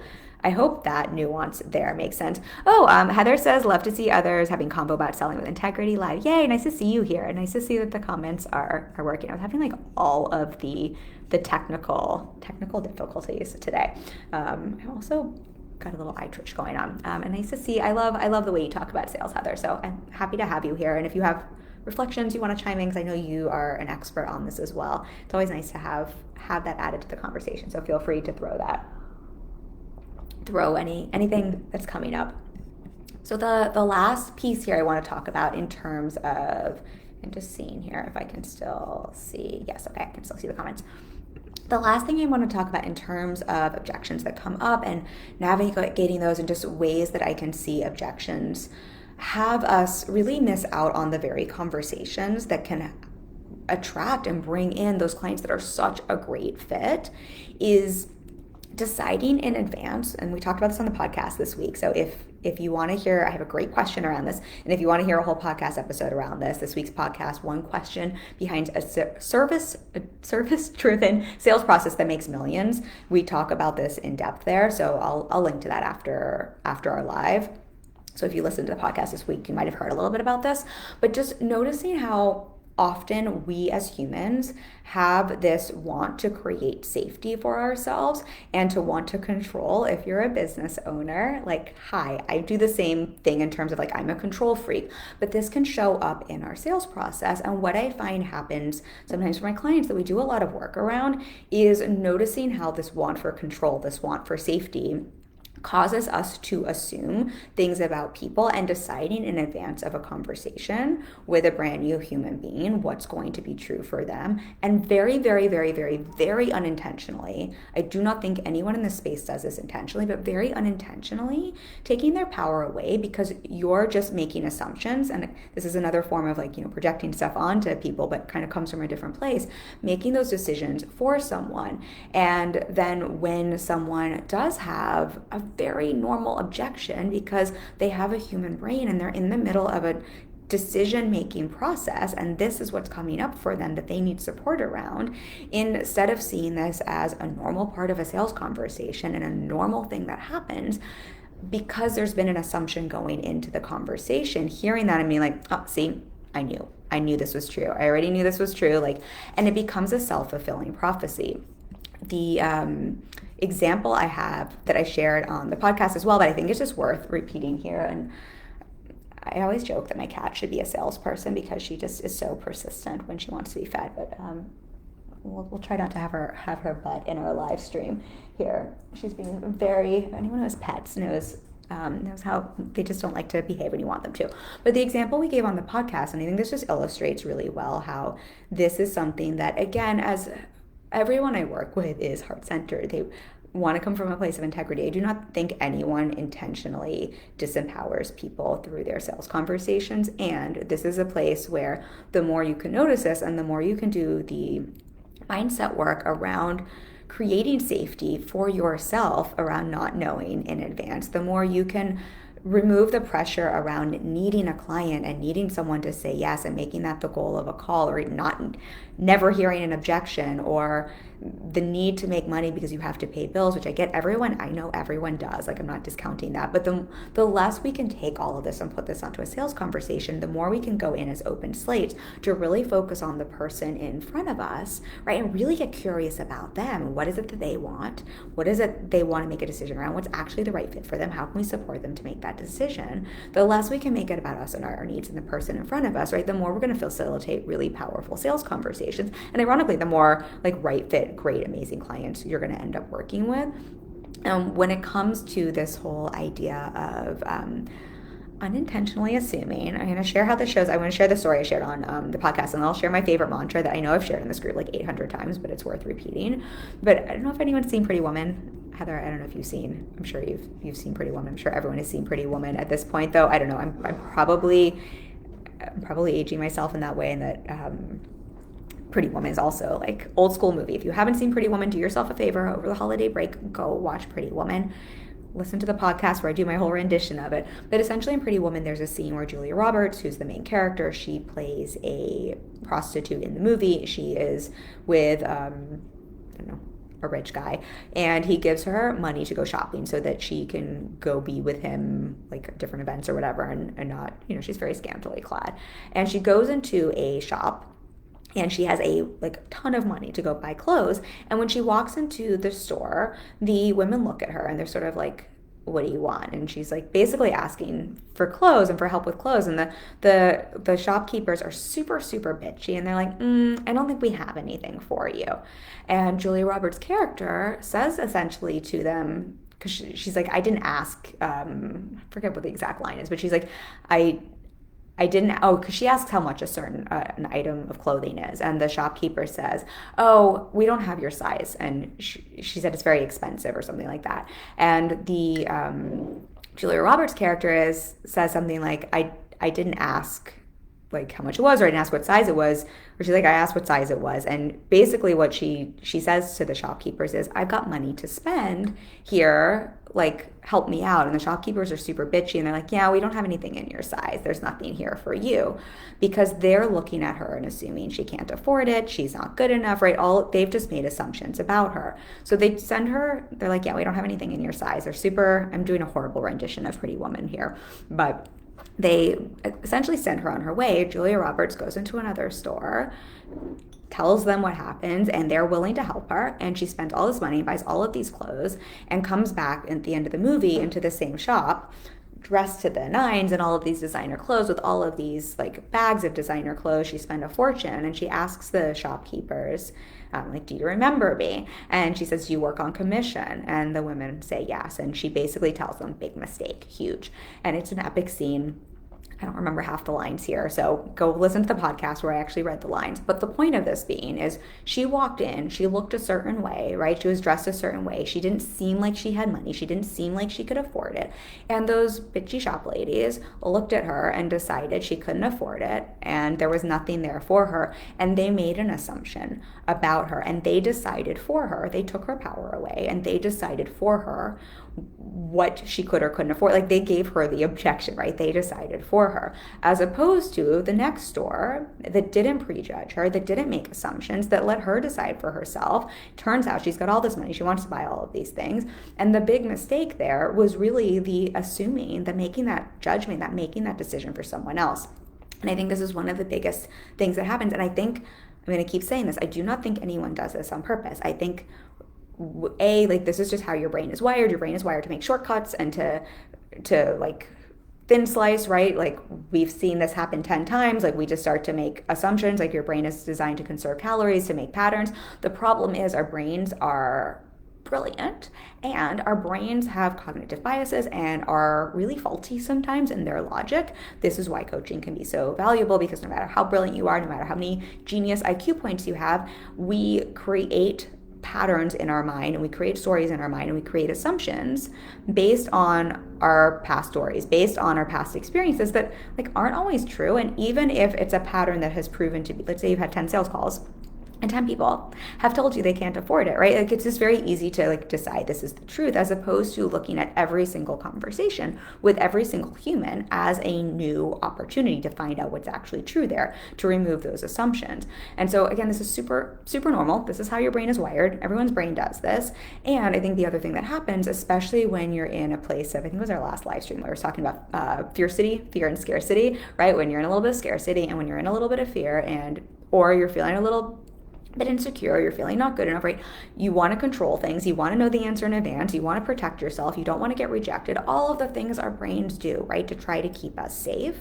that nuance there makes sense. Oh, Heather says, love to see others having combo about selling with integrity live. Yay, nice to see you here. And nice to see that the comments are working. I was having like all of the technical difficulties today. I also got a little eye twitch going on. And nice to see, I love the way you talk about sales, Heather. So I'm happy to have you here. And if you have reflections you want to chime in, because I know you are an expert on this as well, it's always nice to have that added to the conversation. So feel free to throw anything that's coming up. So the last piece here I want to talk about in terms of, I'm just seeing here if I can still see, yes, okay, I can still see the comments. The last thing I want to talk about in terms of objections that come up and navigating those, and just ways that I can see objections have us really miss out on the very conversations that can attract and bring in those clients that are such a great fit, is deciding in advance. And we talked about this on the podcast this week. So if you want to hear, I have a great question around this. And if you want to hear a whole podcast episode around this week's podcast, one question behind a service-driven sales process that makes millions. We talk about this in depth there. So I'll link to that after our live. So if you listen to the podcast this week, you might have heard a little bit about this, but just noticing how often we as humans have this want to create safety for ourselves and to want to control. If you're a business owner, like, hi, I do the same thing in terms of like, I'm a control freak, but this can show up in our sales process. And what I find happens sometimes for my clients that we do a lot of work around is noticing how this want for control, this want for safety, causes us to assume things about people, and deciding in advance of a conversation with a brand new human being what's going to be true for them. And very, very, very, very, very unintentionally, I do not think anyone in this space does this intentionally, but very unintentionally taking their power away, because you're just making assumptions. And this is another form of like, projecting stuff onto people, but kind of comes from a different place, making those decisions for someone. And then when someone does have a very normal objection, because they have a human brain and they're in the middle of a decision-making process, and this is what's coming up for them that they need support around, instead of seeing this as a normal part of a sales conversation and a normal thing that happens, because there's been an assumption going into the conversation, hearing that and being like, oh, see, I knew this was true. I already knew this was true. And it becomes a self-fulfilling prophecy. The example I have that I shared on the podcast as well, but I think it's just worth repeating here. And I always joke that my cat should be a salesperson because she just is so persistent when she wants to be fed. But we'll try not to have her butt in our live stream here. She's being anyone who has pets knows how they just don't like to behave when you want them to. But the example we gave on the podcast, and I think this just illustrates really well how this is something that, again, as everyone I work with is heart-centered. They want to come from a place of integrity. I do not think anyone intentionally disempowers people through their sales conversations. And this is a place where the more you can notice this and the more you can do the mindset work around creating safety for yourself around not knowing in advance, the more you can remove the pressure around needing a client and needing someone to say yes and making that the goal of a call, or never hearing an objection, or the need to make money because you have to pay bills, which I know everyone does, like I'm not discounting that, but the less we can take all of this and put this onto a sales conversation, the more we can go in as open slates to really focus on the person in front of us, right? And really get curious about them. What is it that they want? What is it they want to make a decision around? What's actually the right fit for them? How can we support them to make that decision? The less we can make it about us and our needs and the person in front of us, right? The more we're going to facilitate really powerful sales conversations. And ironically, the more like right fit, great, amazing clients you're going to end up working with. When it comes to this whole idea of unintentionally assuming, I'm going to share how this shows. I want to share the story I shared on the podcast, and I'll share my favorite mantra that I know I've shared in this group like 800 times, but it's worth repeating. But I don't know if anyone's seen Pretty Woman. Heather, I don't know if you've seen. I'm sure you've seen Pretty Woman. I'm sure everyone has seen Pretty Woman at this point, though. I don't know. I'm probably aging myself in that way, and that Pretty Woman is also like old school movie. If you haven't seen Pretty Woman, do yourself a favor over the holiday break, go watch Pretty Woman. Listen to the podcast where I do my whole rendition of it. But essentially in Pretty Woman, there's a scene where Julia Roberts, who's the main character, she plays a prostitute in the movie. She is with, I don't know, a rich guy, and he gives her money to go shopping so that she can go be with him like at different events or whatever, and not, she's very scantily clad. And she goes into a shop, and she has a ton of money to go buy clothes. And when she walks into the store, the women look at her and they're sort of like, what do you want? And she's like basically asking for clothes and for help with clothes. And the shopkeepers are super, super bitchy. And they're like, I don't think we have anything for you. And Julia Roberts' character says essentially to them, because she's like, I didn't ask, I forget what the exact line is, but she's like, I didn't, because she asks how much a certain an item of clothing is, and the shopkeeper says, oh, we don't have your size, and she said it's very expensive or something like that. And the Julia Roberts character says something like, I didn't ask like how much it was, or I didn't ask what size it was, or she's like, I asked what size it was. And basically what she says to the shopkeepers is, I've got money to spend here, like help me out. And the shopkeepers are super bitchy, and they're like, yeah, we don't have anything in your size, there's nothing here for you, because they're looking at her and assuming she can't afford it, she's not good enough, right? They've just made assumptions about her. So they send her, they're like, yeah, we don't have anything in your size. I'm doing a horrible rendition of Pretty Woman here, but they essentially send her on her way. Julia Roberts goes into another store, tells them what happens, and they're willing to help her. And she spends all this money, buys all of these clothes, and comes back at the end of the movie into the same shop, dressed to the nines in all of these designer clothes, with all of these like bags of designer clothes. She spent a fortune, and she asks the shopkeepers, do you remember me? And she says, do you work on commission? And the women say yes. And she basically tells them, big mistake, huge. And it's an epic scene. I don't remember half the lines here, so go listen to the podcast where I actually read the lines. But the point of this being is, she walked in, she looked a certain way, right? She was dressed a certain way. She didn't seem like she had money. She didn't seem like she could afford it. And those bitchy shop ladies looked at her and decided she couldn't afford it, and there was nothing there for her. And they made an assumption about her, and they decided for her. They took her power away, and they decided for her what she could or couldn't afford. Like, they gave her the objection, right? They decided for her, as opposed to the next store that didn't prejudge her, that didn't make assumptions, that let her decide for herself. Turns out she's got all this money, she wants to buy all of these things. And the big mistake there was really the assuming, that making that judgment, that making that decision for someone else. And I think this is one of the biggest things that happens. And I think, I'm going to keep saying this, I do not think anyone does this on purpose. I think this is just how your brain is wired. Your brain is wired to make shortcuts and to like thin slice, right? Like, we've seen this happen 10 times. Like, we just start to make assumptions. Like, your brain is designed to conserve calories, to make patterns. The problem is our brains are brilliant, and our brains have cognitive biases and are really faulty sometimes in their logic. This is why coaching can be so valuable, because no matter how brilliant you are, no matter how many genius IQ points you have, we create patterns in our mind, and we create stories in our mind, and we create assumptions based on our past stories, based on our past experiences that like aren't always true. And even if it's a pattern that has proven to be, let's say you've had 10 sales calls and 10 people have told you they can't afford it, right? Like it's just very easy to like decide this is the truth, as opposed to looking at every single conversation with every single human as a new opportunity to find out what's actually true there, to remove those assumptions. And so again, this is super, super normal. This is how your brain is wired. Everyone's brain does this. And I think the other thing that happens, especially when you're in a place of, I think it was our last live stream, where we were talking about fear and scarcity, right? When you're in a little bit of scarcity and when you're in a little bit of fear, or you're feeling a little bit insecure, you're feeling not good enough, right? You want to control things. You want to know the answer in advance. You want to protect yourself. You don't want to get rejected. All of the things our brains do, right, to try to keep us safe.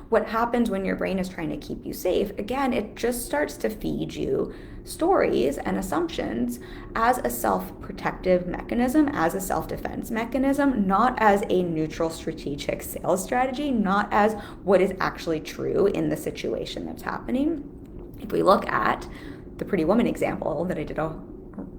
What happens when your brain is trying to keep you safe? Again, it just starts to feed you stories and assumptions as a self-protective mechanism, as a self-defense mechanism, not as a neutral strategic sales strategy, not as what is actually true in the situation that's happening. If we look at the Pretty Woman example that I did a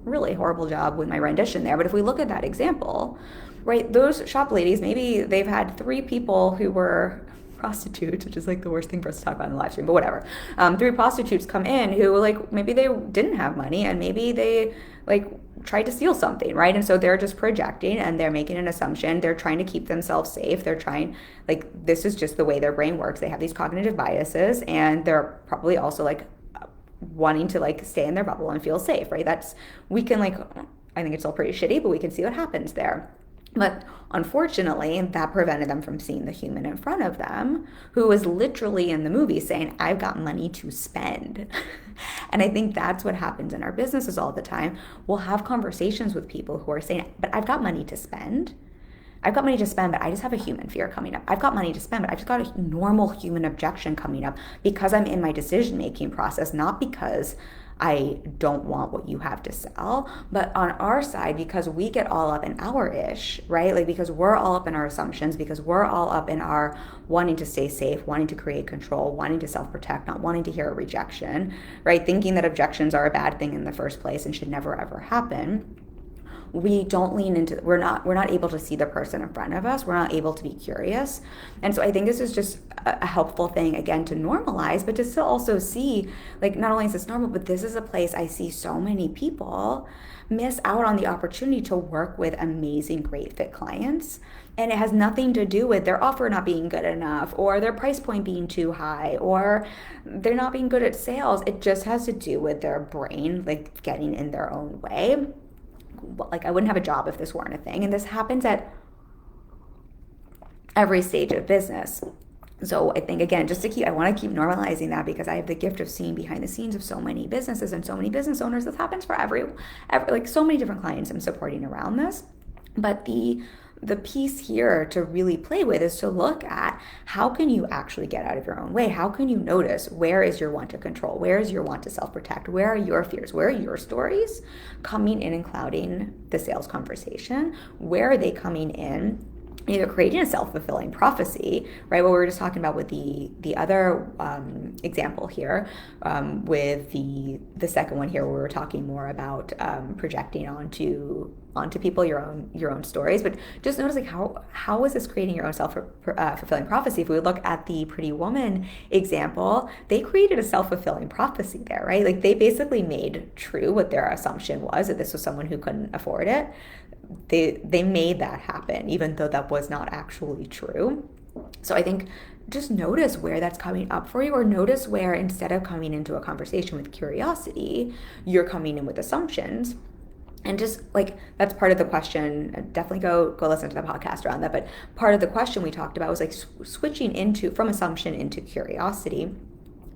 really horrible job with my rendition there, but if we look at that example, right, those shop ladies, maybe they've had 3 people who were prostitutes, which is like the worst thing for us to talk about in the live stream, but whatever. 3 prostitutes come in who like maybe they didn't have money and maybe they like tried to steal something, right? And so they're just projecting and they're making an assumption. They're trying to keep themselves safe. They're trying, like, this is just the way their brain works. They have these cognitive biases and they're probably also like wanting to like stay in their bubble and feel safe, right? We can like, I think it's all pretty shitty, but we can see what happens there. But unfortunately, that prevented them from seeing the human in front of them who was literally in the movie saying, I've got money to spend. And I think that's what happens in our businesses all the time. We'll have conversations with people who are saying, but I've got money to spend. I've got money to spend, but I just have a human fear coming up. I've got money to spend, but I've just got a normal human objection coming up because I'm in my decision-making process, not because I don't want what you have to sell, but on our side, because we get all up in our ish, right? Like because we're all up in our assumptions, because we're all up in our wanting to stay safe, wanting to create control, wanting to self-protect, not wanting to hear a rejection, right? Thinking that objections are a bad thing in the first place and should never ever happen. We don't lean into, we're not able to see the person in front of us. We're not able to be curious. And so I think this is just a helpful thing, again, to normalize, but to still also see, like, not only is this normal, but this is a place I see so many people miss out on the opportunity to work with amazing, great fit clients. And it has nothing to do with their offer not being good enough or their price point being too high or they're not being good at sales. It just has to do with their brain, like, getting in their own way. Like, I wouldn't have a job if this weren't a thing. And this happens at every stage of business. So I think, again, I want to keep normalizing that because I have the gift of seeing behind the scenes of so many businesses and so many business owners. This happens for every like so many different clients I'm supporting around this. But the piece here to really play with is to look at how can you actually get out of your own way? How can you notice where is your want to control? Where is your want to self-protect? Where are your fears? Where are your stories coming in and clouding the sales conversation? Where are they coming in? Either creating a self-fulfilling prophecy, right? What we were just talking about with the other example here, with the second one here, where we were talking more about projecting onto people your own stories. But just notice, like, how is this creating your own self-fulfilling prophecy? If we look at the Pretty Woman example, they created a self-fulfilling prophecy there, right? Like, they basically made true what their assumption was, that this was someone who couldn't afford it. They made that happen, even though that was not actually true. So I think just notice where that's coming up for you, or notice where, instead of coming into a conversation with curiosity, you're coming in with assumptions. And just like, that's part of the question. Definitely go listen to the podcast around that. But part of the question we talked about was like switching from assumption into curiosity.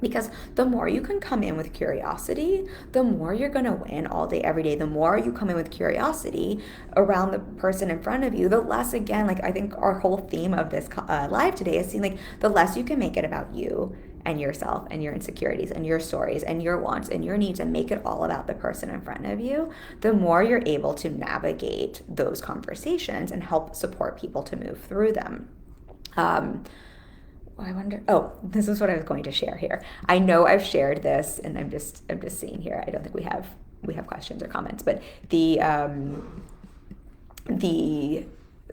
Because the more you can come in with curiosity, the more you're going to win all day, every day. The more you come in with curiosity around the person in front of you, the less, again, like, I think our whole theme of this live today is seeing, like, the less you can make it about you and yourself and your insecurities and your stories and your wants and your needs, and make it all about the person in front of you, the more you're able to navigate those conversations and help support people to move through them. I wonder, this is what I was going to share here. I know I've shared this, and I'm just seeing here. I don't think we have questions or comments, but the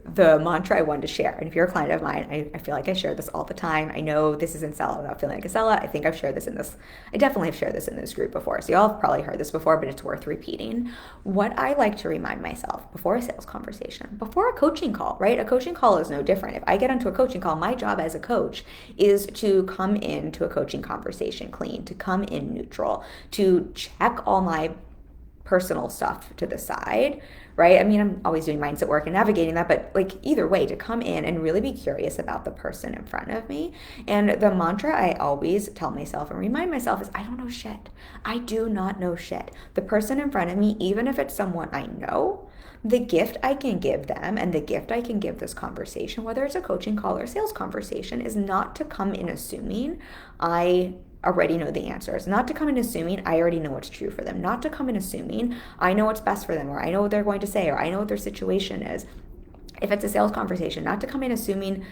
the mantra I wanted to share. And if you're a client of mine, I feel like I share this all the time. I know this isn't Sella without feeling like a Sella. I think I've shared this in this, I definitely have shared this in this group before. So y'all have probably heard this before, but it's worth repeating. What I like to remind myself before a sales conversation, before a coaching call, right? A coaching call is no different. If I get onto a coaching call, my job as a coach is to come into a coaching conversation clean, to come in neutral, to check all my personal stuff to the side, right? I mean, I'm always doing mindset work and navigating that, but like either way, to come in and really be curious about the person in front of me. And the mantra I always tell myself and remind myself is, I don't know shit. I do not know shit. The person in front of me, even if it's someone I know, the gift I can give them and the gift I can give this conversation, whether it's a coaching call or a sales conversation, is not to come in assuming I already know the answers, not to come in assuming I already know what's true for them, not to come in assuming I know what's best for them, or I know what they're going to say, or I know what their situation is. If it's a sales conversation, not to come in assuming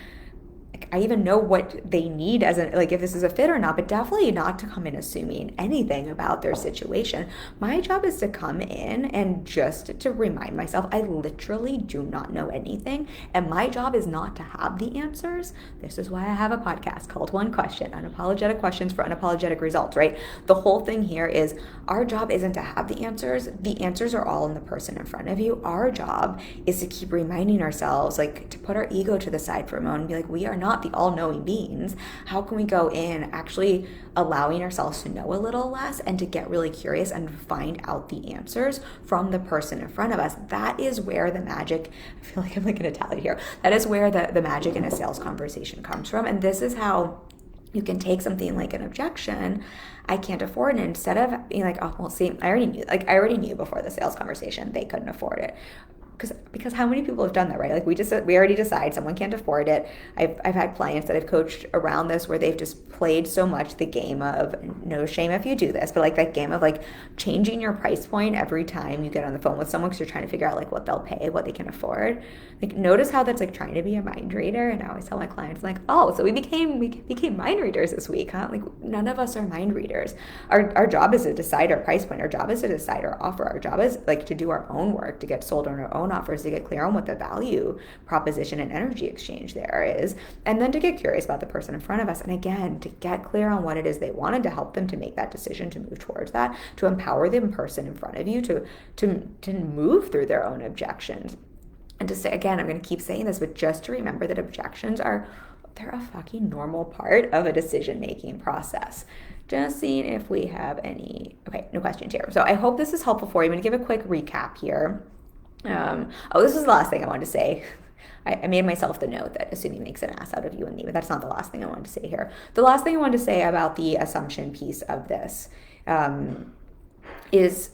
I even know what they need as a, like if this is a fit or not, but definitely not to come in assuming anything about their situation. My job is to come in and just to remind myself I literally do not know anything, and my job is not to have the answers. This is why I have a podcast called One Question, Unapologetic Questions for Unapologetic Results, right? The whole thing here is our job isn't to have the answers. The answers are all in the person in front of you. Our job is to keep reminding ourselves, like to put our ego to the side for a moment and be like, we are not the all-knowing beings. How can we go in actually allowing ourselves to know a little less and to get really curious and find out the answers from the person in front of us? That is where the magic, I feel like I'm like an Italian here, that is where the magic in a sales conversation comes from. And this is how you can take something like an objection, I can't afford it, instead of being like, oh, well, see, I already knew before the sales conversation they couldn't afford it. Because how many people have done that, right? Like we already decide someone can't afford it. I've had clients that I've coached around this where they've just played so much the game of, no shame if you do this, but like that game of like changing your price point every time you get on the phone with someone because you're trying to figure out like what they'll pay, what they can afford. Like notice how that's like trying to be a mind reader. And I always tell my clients like, oh, so we became mind readers this week, huh? Like none of us are mind readers. Our job is to decide our price point. Our job is to decide our offer. Our job is like to do our own work, to get sold on our own offers, to get clear on what the value proposition and energy exchange there is, and then to get curious about the person in front of us, and again to get clear on what it is they wanted, to help them to make that decision, to move towards that, to empower the person in front of you to move through their own objections. And to say, again, I'm going to keep saying this, but just to remember that objections they're a fucking normal part of a decision-making process. Just seeing if we have any, okay, no questions here. So I hope this is helpful for you. I'm going to give a quick recap here. This is the last thing I wanted to say. I made myself the note that assuming makes an ass out of you and me, but that's not the last thing I wanted to say here. The last thing I wanted to say about the assumption piece of this is,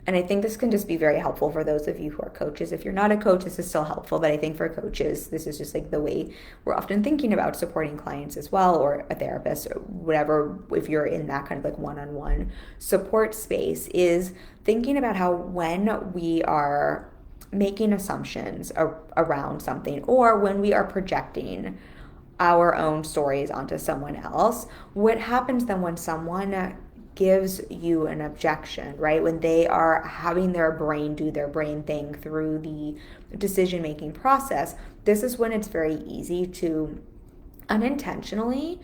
and I think this can just be very helpful for those of you who are coaches. If you're not a coach, this is still helpful, but I think for coaches, this is just like the way we're often thinking about supporting clients as well, or a therapist, or whatever, if you're in that kind of like one-on-one support space, is thinking about how when we are making assumptions around something, or when we are projecting our own stories onto someone else, what happens then when someone gives you an objection, right? When they are having their brain do their brain thing through the decision-making process, this is when it's very easy to unintentionally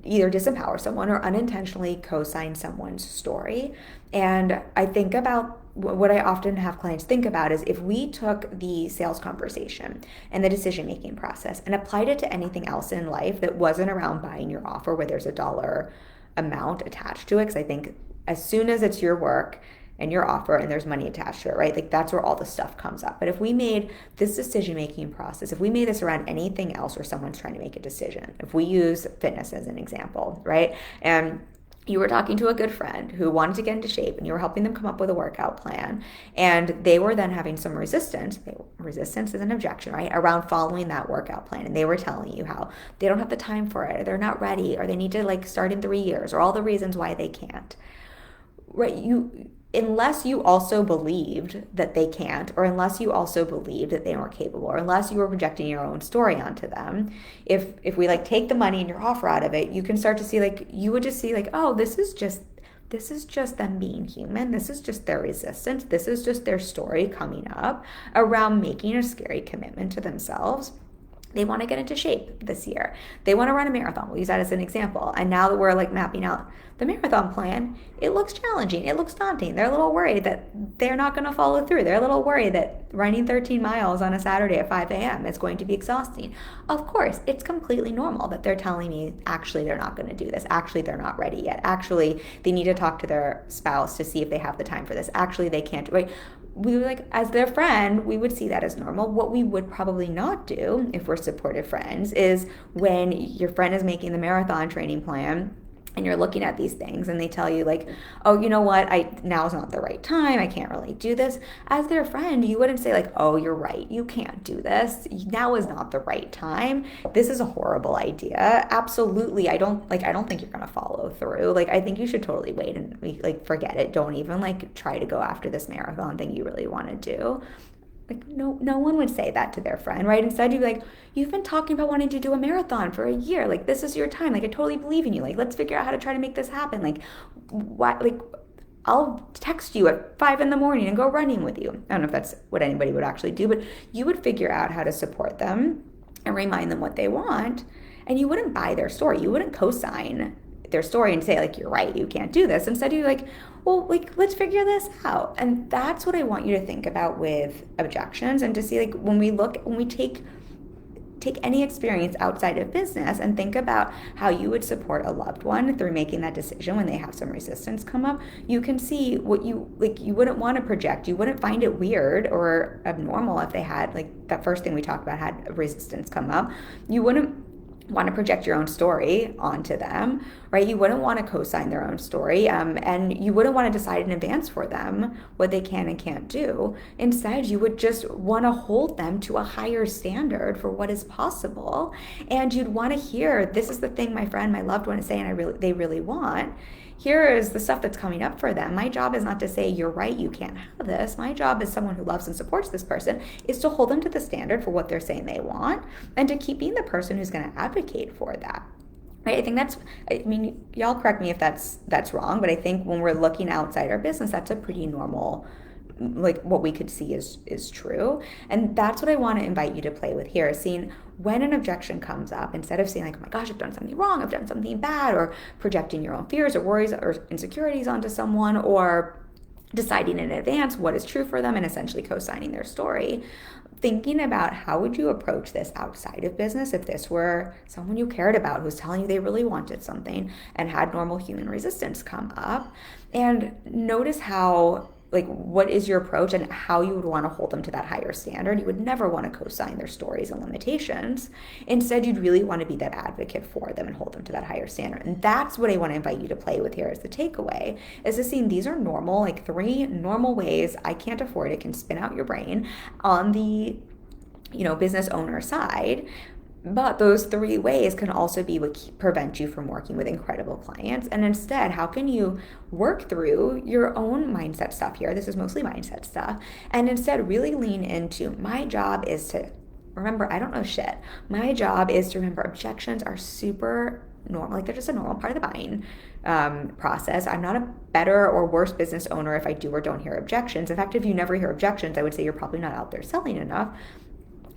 either disempower someone or unintentionally co-sign someone's story. And I think about what I often have clients think about is, if we took the sales conversation and the decision-making process and applied it to anything else in life that wasn't around buying your offer where there's a dollar amount attached to it, because I think as soon as it's your work and your offer and there's money attached to it, right? Like that's where all the stuff comes up. But if we made this decision-making process, if we made this around anything else where someone's trying to make a decision, if we use fitness as an example, right? And you were talking to a good friend who wanted to get into shape and you were helping them come up with a workout plan, and they were then having some resistance is an objection, right, around following that workout plan, and they were telling you how they don't have the time for it, or they're not ready, or they need to like start in 3 years, or all the reasons why they can't, right? Unless you also believed that they can't, or unless you also believed that they weren't capable, or unless you were projecting your own story onto them, if we like take the money and your offer out of it, you can start to see like, you would just see like, oh, this is just this is just them being human. This is just their resistance. This is just their story coming up around making a scary commitment to themselves. They want to get into shape this year. They want to run a marathon. We'll use that as an example. And now that we're like mapping out the marathon plan, it looks challenging. It looks daunting. They're a little worried that they're not going to follow through. They're a little worried that running 13 miles on a Saturday at 5 a.m. is going to be exhausting. Of course, it's completely normal that they're telling me, actually, they're not going to do this. Actually, they're not ready yet. Actually, they need to talk to their spouse to see if they have the time for this. Actually, they can't, right? We would, like, as their friend, we would see that as normal. What we would probably not do if we're supportive friends is when your friend is making the marathon training plan and you're looking at these things and they tell you like, oh, you know what, now's not the right time, I can't really do this. As their friend, you wouldn't say like, oh, you're right, you can't do this, now is not the right time, this is a horrible idea. Absolutely, I don't think you're gonna follow through. Like, I think you should totally wait and like forget it. Don't even like try to go after this marathon thing you really want to do. Like, no one would say that to their friend, right? Instead, you'd be like, you've been talking about wanting to do a marathon for a year. Like, this is your time. Like, I totally believe in you. Like, let's figure out how to try to make this happen. Like, what? Like, I'll text you at 5 a.m. and go running with you. I don't know if that's what anybody would actually do, but you would figure out how to support them and remind them what they want. And you wouldn't buy their story. You wouldn't co-sign their story and say like, you're right, you can't do this. Instead, you're like, well, like, let's figure this out. And that's what I want you to think about with objections, and to see like when we take any experience outside of business and think about how you would support a loved one through making that decision when they have some resistance come up. You can see what you wouldn't want to project. You wouldn't find it weird or abnormal if they had, like that first thing we talked about, had resistance come up. You wouldn't want to project your own story onto them, right? You wouldn't want to co-sign their own story, and you wouldn't want to decide in advance for them what they can and can't do. Instead, you would just want to hold them to a higher standard for what is possible, and you'd want to hear, this is the thing my friend, my loved one is saying they really want. Here is the stuff that's coming up for them. My job is not to say, you're right, you can't have this. My job as someone who loves and supports this person is to hold them to the standard for what they're saying they want, and to keep being the person who's going to advocate for that. Right? I think y'all correct me if that's wrong, but I think when we're looking outside our business, that's a pretty normal, like what we could see is true. And that's what I want to invite you to play with here, is seeing when an objection comes up, instead of saying like, oh my gosh, I've done something wrong, I've done something bad, or projecting your own fears or worries or insecurities onto someone, or deciding in advance what is true for them and essentially co-signing their story. Thinking about how would you approach this outside of business if this were someone you cared about who's telling you they really wanted something and had normal human resistance come up. And notice how, like, what is your approach and how you would want to hold them to that higher standard. You would never want to co-sign their stories and limitations. Instead, you'd really want to be that advocate for them and hold them to that higher standard. And that's what I want to invite you to play with here as the takeaway, is to see these are normal, like 3 normal ways I can't afford it can spin out your brain on the, business owner side. But those 3 ways can also be what prevent you from working with incredible clients. And instead, how can you work through your own mindset stuff here? This is mostly mindset stuff. And instead really lean into, my job is to remember, I don't know shit. My job is to remember objections are super normal. Like, they're just a normal part of the buying process. I'm not a better or worse business owner if I do or don't hear objections. In fact, if you never hear objections, I would say you're probably not out there selling enough.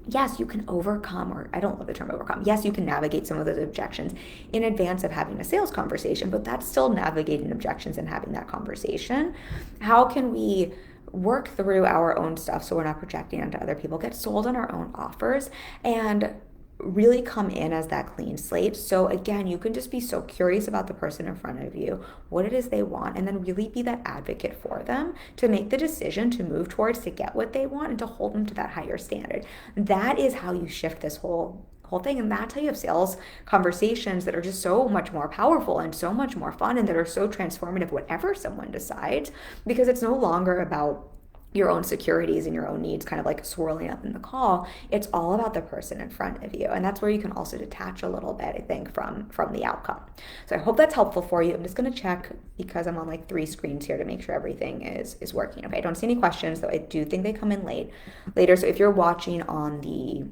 Yes, you can overcome, or I don't love the term overcome. Yes, you can navigate some of those objections in advance of having a sales conversation, but that's still navigating objections and having that conversation. How can we work through our own stuff so we're not projecting onto other people, get sold on our own offers, and really come in as that clean slate? So again, you can just be so curious about the person in front of you, what it is they want, and then really be that advocate for them to make the decision to move towards, to get what they want, and to hold them to that higher standard. That is how you shift this whole thing, and that's how you have sales conversations that are just so much more powerful and so much more fun, and that are so transformative whatever someone decides, because it's no longer about your own securities and your own needs kind of like swirling up in the call. It's all about the person in front of you. And that's where you can also detach a little bit, I think, from the outcome. So I hope that's helpful for you. I'm just going to check, because I'm on like 3 screens here, to make sure everything is working. Okay, I don't see any questions, though I do think they come in later. So if you're watching on the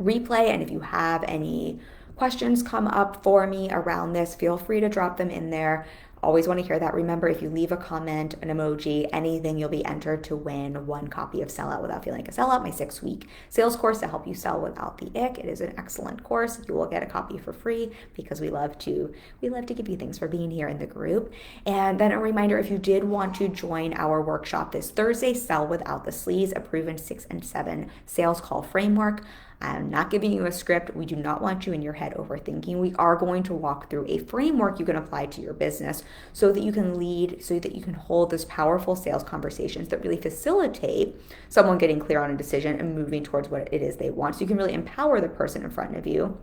replay, and if you have any questions come up for me around this, feel free to drop them in there. always want to hear that. Remember, if you leave a comment, an emoji, anything, you'll be entered to win one copy of Sell Out Without Feeling Like a Sellout, my 6-week sales course to help you sell without the ick. It is an excellent course. You will get a copy for free because we love to give you things for being here in the group. And then a reminder, if you did want to join our workshop this Thursday, Sell Without the Sleaze, a proven 6 and 7 sales call framework. I'm not giving you a script. We do not want you in your head overthinking. We are going to walk through a framework you can apply to your business so that you can lead, so that you can hold those powerful sales conversations that really facilitate someone getting clear on a decision and moving towards what it is they want. So you can really empower the person in front of you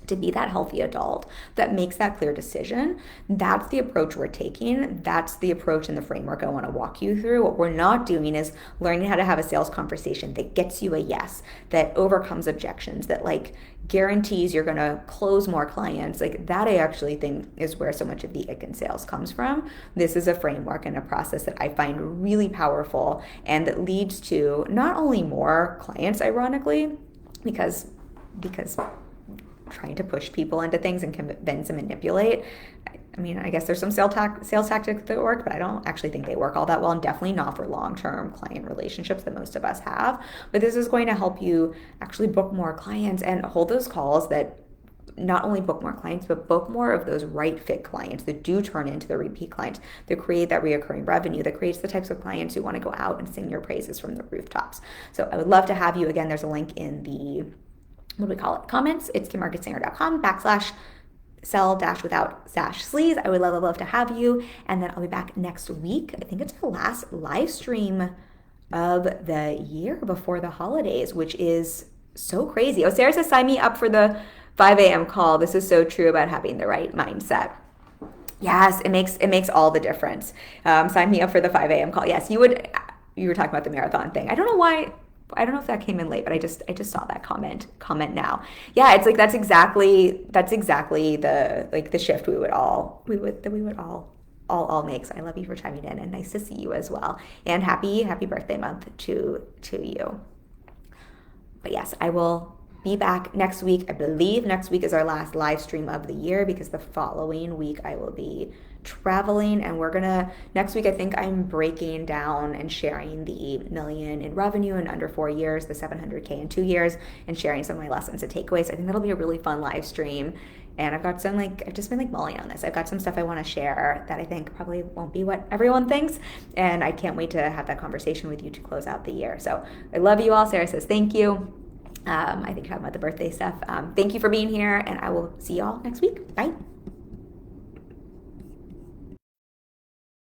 to be that healthy adult that makes that clear decision. That's the approach we're taking. That's the approach in the framework I want to walk you through. What we're not doing is learning how to have a sales conversation that gets you a yes, that overcomes objections, that like guarantees you're going to close more clients. Like that, I actually think is where so much of the ick in sales comes from. This is a framework and a process that I find really powerful and that leads to not only more clients, ironically, because trying to push people into things and convince and manipulate. I mean, I guess there's some sales tactics that work, but I don't actually think they work all that well, and definitely not for long-term client relationships that most of us have. But this is going to help you actually book more clients and hold those calls that not only book more clients, but book more of those right fit clients that do turn into the repeat clients, that create that reoccurring revenue, that creates the types of clients who want to go out and sing your praises from the rooftops. So I would love to have you. Again, there's a link in the comments. It's KimMarketSinger.com/sell-without-sleaze. I would love to have you. And then I'll be back next week. I think it's our last live stream of the year before the holidays, which is so crazy. Oh, Sarah says, sign me up for the 5 a.m. call. This is so true about having the right mindset. Yes, it makes all the difference. Sign me up for the 5 a.m. call. Yes, you were talking about the marathon thing. I don't know why. I don't know if that came in late, but I just saw that comment now. Yeah, it's like that's exactly the shift we would all make. So I love you for chiming in, and nice to see you as well. And happy birthday month to you. But yes, I will be back next week. I believe next week is our last live stream of the year because the following week I will be traveling, and next week I think I'm breaking down and sharing the 1 million in revenue in under 4 years, the 700K in 2 years, and sharing some of my lessons and takeaways. I think that'll be a really fun live stream. And I've got I've just been mulling on this. I've got some stuff I want to share that I think probably won't be what everyone thinks. And I can't wait to have that conversation with you to close out the year. So I love you all. Sarah says, thank you. I think you're talking about the birthday stuff. Thank you for being here, and I will see you all next week. Bye.